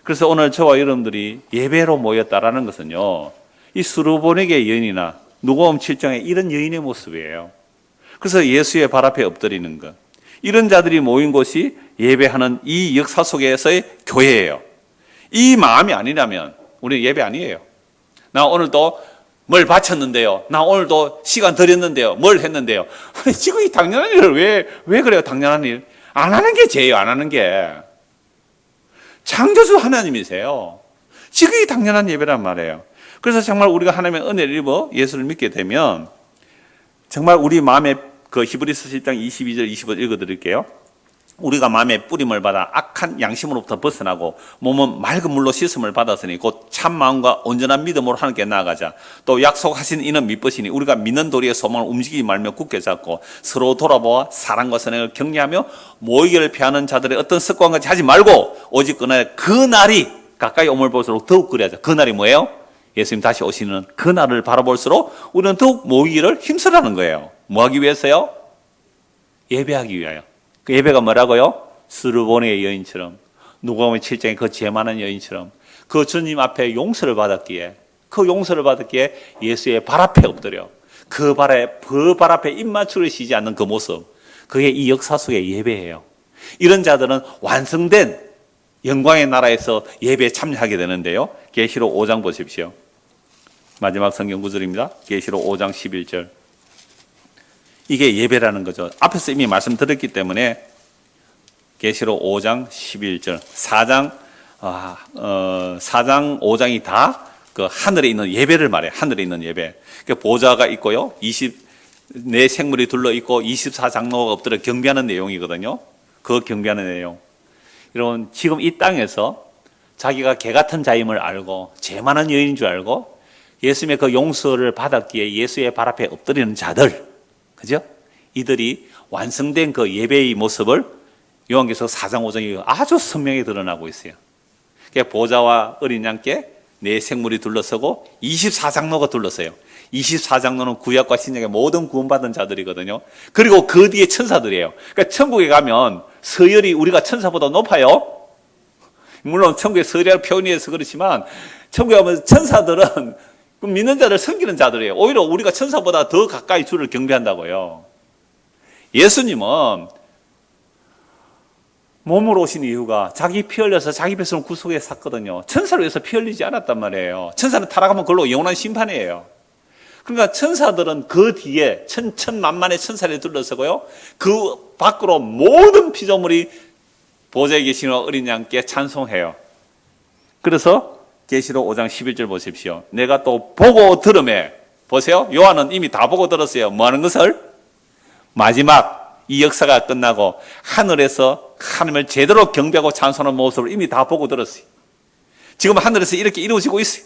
그래서 오늘 저와 여러분들이 예배로 모였다라는 것은요, 이 수르보니게 여인이나 누가복음 7장에 이런 여인의 모습이에요. 그래서 예수의 발 앞에 엎드리는 것. 이런 자들이 모인 곳이 예배하는 이 역사 속에서의 교회예요. 이 마음이 아니라면 우리는 예배 아니에요. 나 오늘도 뭘 바쳤는데요. 나 오늘도 시간 들였는데요. 뭘 했는데요. 아니, 지금 이 당연한 일을 왜 그래요? 당연한 일. 안 하는 게 죄예요. 안 하는 게. 창조주 하나님이세요. 지극히 당연한 예배란 말이에요. 그래서 정말 우리가 하나님의 은혜를 입어 예수를 믿게 되면 정말 우리 마음에 그 히브리서 10장 22절 25절 읽어드릴게요. 우리가 마음에 뿌림을 받아 악한 양심으로부터 벗어나고 몸은 맑은 물로 씻음을 받았으니 곧 참 마음과 온전한 믿음으로 하나님께 나아가자. 또 약속하신 이는 믿으시니 우리가 믿는 도리의 소망을 움직이지 말며 굳게 잡고 서로 돌아보아 사랑과 선행을 격려하며 모이기를 피하는 자들의 어떤 습관과 같이 하지 말고 오직 그날이 가까이 오물 볼수록 더욱 그리하자. 그날이 뭐예요? 예수님 다시 오시는 그날을 바라볼수록 우리는 더욱 모이기를 힘쓰라는 거예요. 뭐 하기 위해서요? 예배하기 위하여. 그 예배가 뭐라고요? 스르보니의 여인처럼, 누가복음 7장의 그 죄 많은 여인처럼 그 주님 앞에 용서를 받았기에, 그 용서를 받았기에 예수의 발 앞에 엎드려 그 발 앞에 입 맞추시지 않는 그 모습, 그게 이 역사 속의 예배예요. 이런 자들은 완성된 영광의 나라에서 예배에 참여하게 되는데요. 계시록 5장 보십시오. 마지막 성경 구절입니다. 계시록 5장 11절. 이게 예배라는 거죠. 앞에서 이미 말씀드렸기 때문에 계시록 5장 11절 4장 5장이 다 그 하늘에 있는 예배를 말해요. 하늘에 있는 예배. 그러니까 보좌가 있고요. 24 생물이 둘러 있고 24장로가 엎드려 경배하는 내용이거든요. 그 경배하는 내용. 여러분, 지금 이 땅에서 자기가 개 같은 자임을 알고 죄 많은 여인인 줄 알고 예수님의 그 용서를 받았기에 예수의 발 앞에 엎드리는 자들, 그죠? 이들이 완성된 그 예배의 모습을 요한계시록 4장 5장이 아주 선명히 드러나고 있어요. 그러니까 보좌와 어린 양께 네 생물이 둘러서고 24장로가 둘러서요. 24장로는 구약과 신약의 모든 구원받은 자들이거든요. 그리고 그 뒤에 천사들이에요. 그러니까 천국에 가면 서열이 우리가 천사보다 높아요. 물론 천국의 서열이라고 표현해서 그렇지만 천국에 가면 천사들은 믿는 자를 섬기는 자들이에요. 오히려 우리가 천사보다 더 가까이 주를 경배한다고요. 예수님은 몸으로 오신 이유가 자기 피 흘려서 자기 백성을 구속해 샀거든요. 천사를 위해서 피 흘리지 않았단 말이에요. 천사는 타락하면 그걸로 영원한 심판이에요. 그러니까 천사들은 그 뒤에 천만만의 천사를 둘러서고요. 그 밖으로 모든 피조물이 보좌에 계시는 어린 양께 찬송해요. 그래서 계시록 5장 11절 보십시오. 내가 또 보고 들음에, 보세요. 요한은 이미 다 보고 들었어요. 뭐 하는 것을? 마지막 이 역사가 끝나고 하늘에서 하나님을 제대로 경배하고 찬송하는 모습을 이미 다 보고 들었어요. 지금 하늘에서 이렇게 이루어지고 있어요.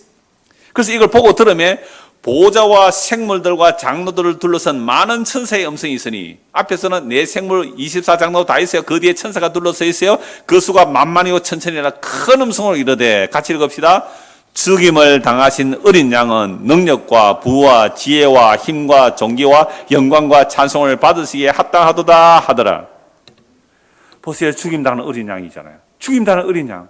그래서 이걸 보고 들으면 보좌와 생물들과 장로들을 둘러선 많은 천사의 음성이 있으니, 앞에서는 네 생물 24장로 다 있어요. 그 뒤에 천사가 둘러서 있어요. 그 수가 만만이고 천천이라 큰 음성으로 이르되, 같이 읽읍시다. 죽임을 당하신 어린 양은 능력과 부와 지혜와 힘과 존귀와 영광과 찬송을 받으시기에 합당하도다 하더라. 보세요. 죽임당하는 어린 양이잖아요. 죽임당하는 어린 양.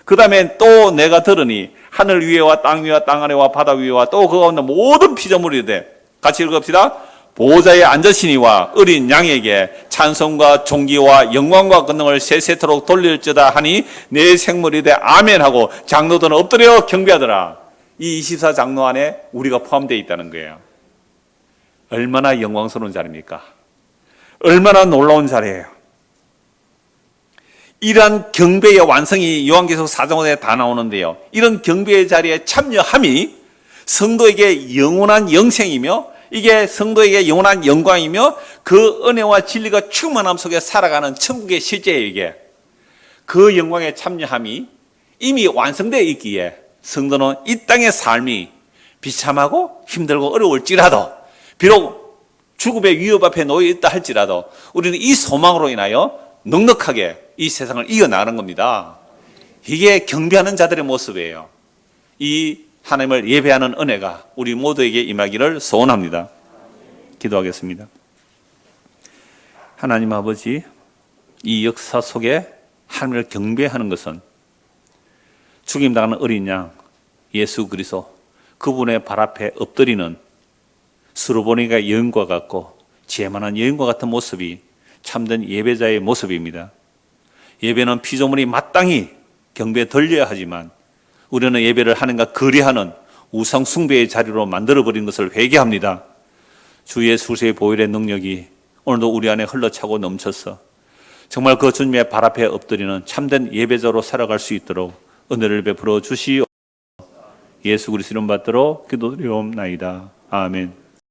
그 다음에 또 내가 들으니 하늘 위에와 땅 위와 땅 아래와 바다 위와 또 그 가운데 모든 피조물이 돼. 같이 읽읍시다. 보호자에 앉으시니와 어린 양에게 찬송과 존귀와 영광과 권능을 세세토록 돌릴지다 하니 내 생물이 돼 아멘하고 장로들은 엎드려 경배하더라. 이 24장로 안에 우리가 포함되어 있다는 거예요. 얼마나 영광스러운 자리입니까? 얼마나 놀라운 자리예요. 이러한 경배의 완성이 요한계시록 4장 5장에 다 나오는데요. 이런 경배의 자리에 참여함이 성도에게 영원한 영생이며, 이게 성도에게 영원한 영광이며, 그 은혜와 진리가 충만함 속에 살아가는 천국의 실제예요. 이게 그 영광에 참여함이 이미 완성되어 있기에 성도는 이 땅의 삶이 비참하고 힘들고 어려울지라도, 비록 죽음의 위협 앞에 놓여 있다 할지라도 우리는 이 소망으로 인하여 넉넉하게 이 세상을 이겨나가는 겁니다. 이게 경배하는 자들의 모습이에요. 이 하나님을 예배하는 은혜가 우리 모두에게 임하기를 소원합니다. 기도하겠습니다. 하나님 아버지, 이 역사 속에 하나님을 경배하는 것은 죽임당하는 어린 양 예수 그리스도, 그분의 발 앞에 엎드리는 스루보니가 여인과 같고 죄만한 여인과 같은 모습이 참된 예배자의 모습입니다. 예배는 피조물이 마땅히 경배에 들려야 하지만 우리는 예배를 하는가 거리하는 우상 숭배의 자리로 만들어버린 것을 회개합니다. 주 예수의 보혈의 능력이 오늘도 우리 안에 흘러차고 넘쳐서 정말 그 주님의 발 앞에 엎드리는 참된 예배자로 살아갈 수 있도록 은혜를 베풀어 주시오. 예수 그리스도 이름 받들어 기도드리옵나이다. 아멘.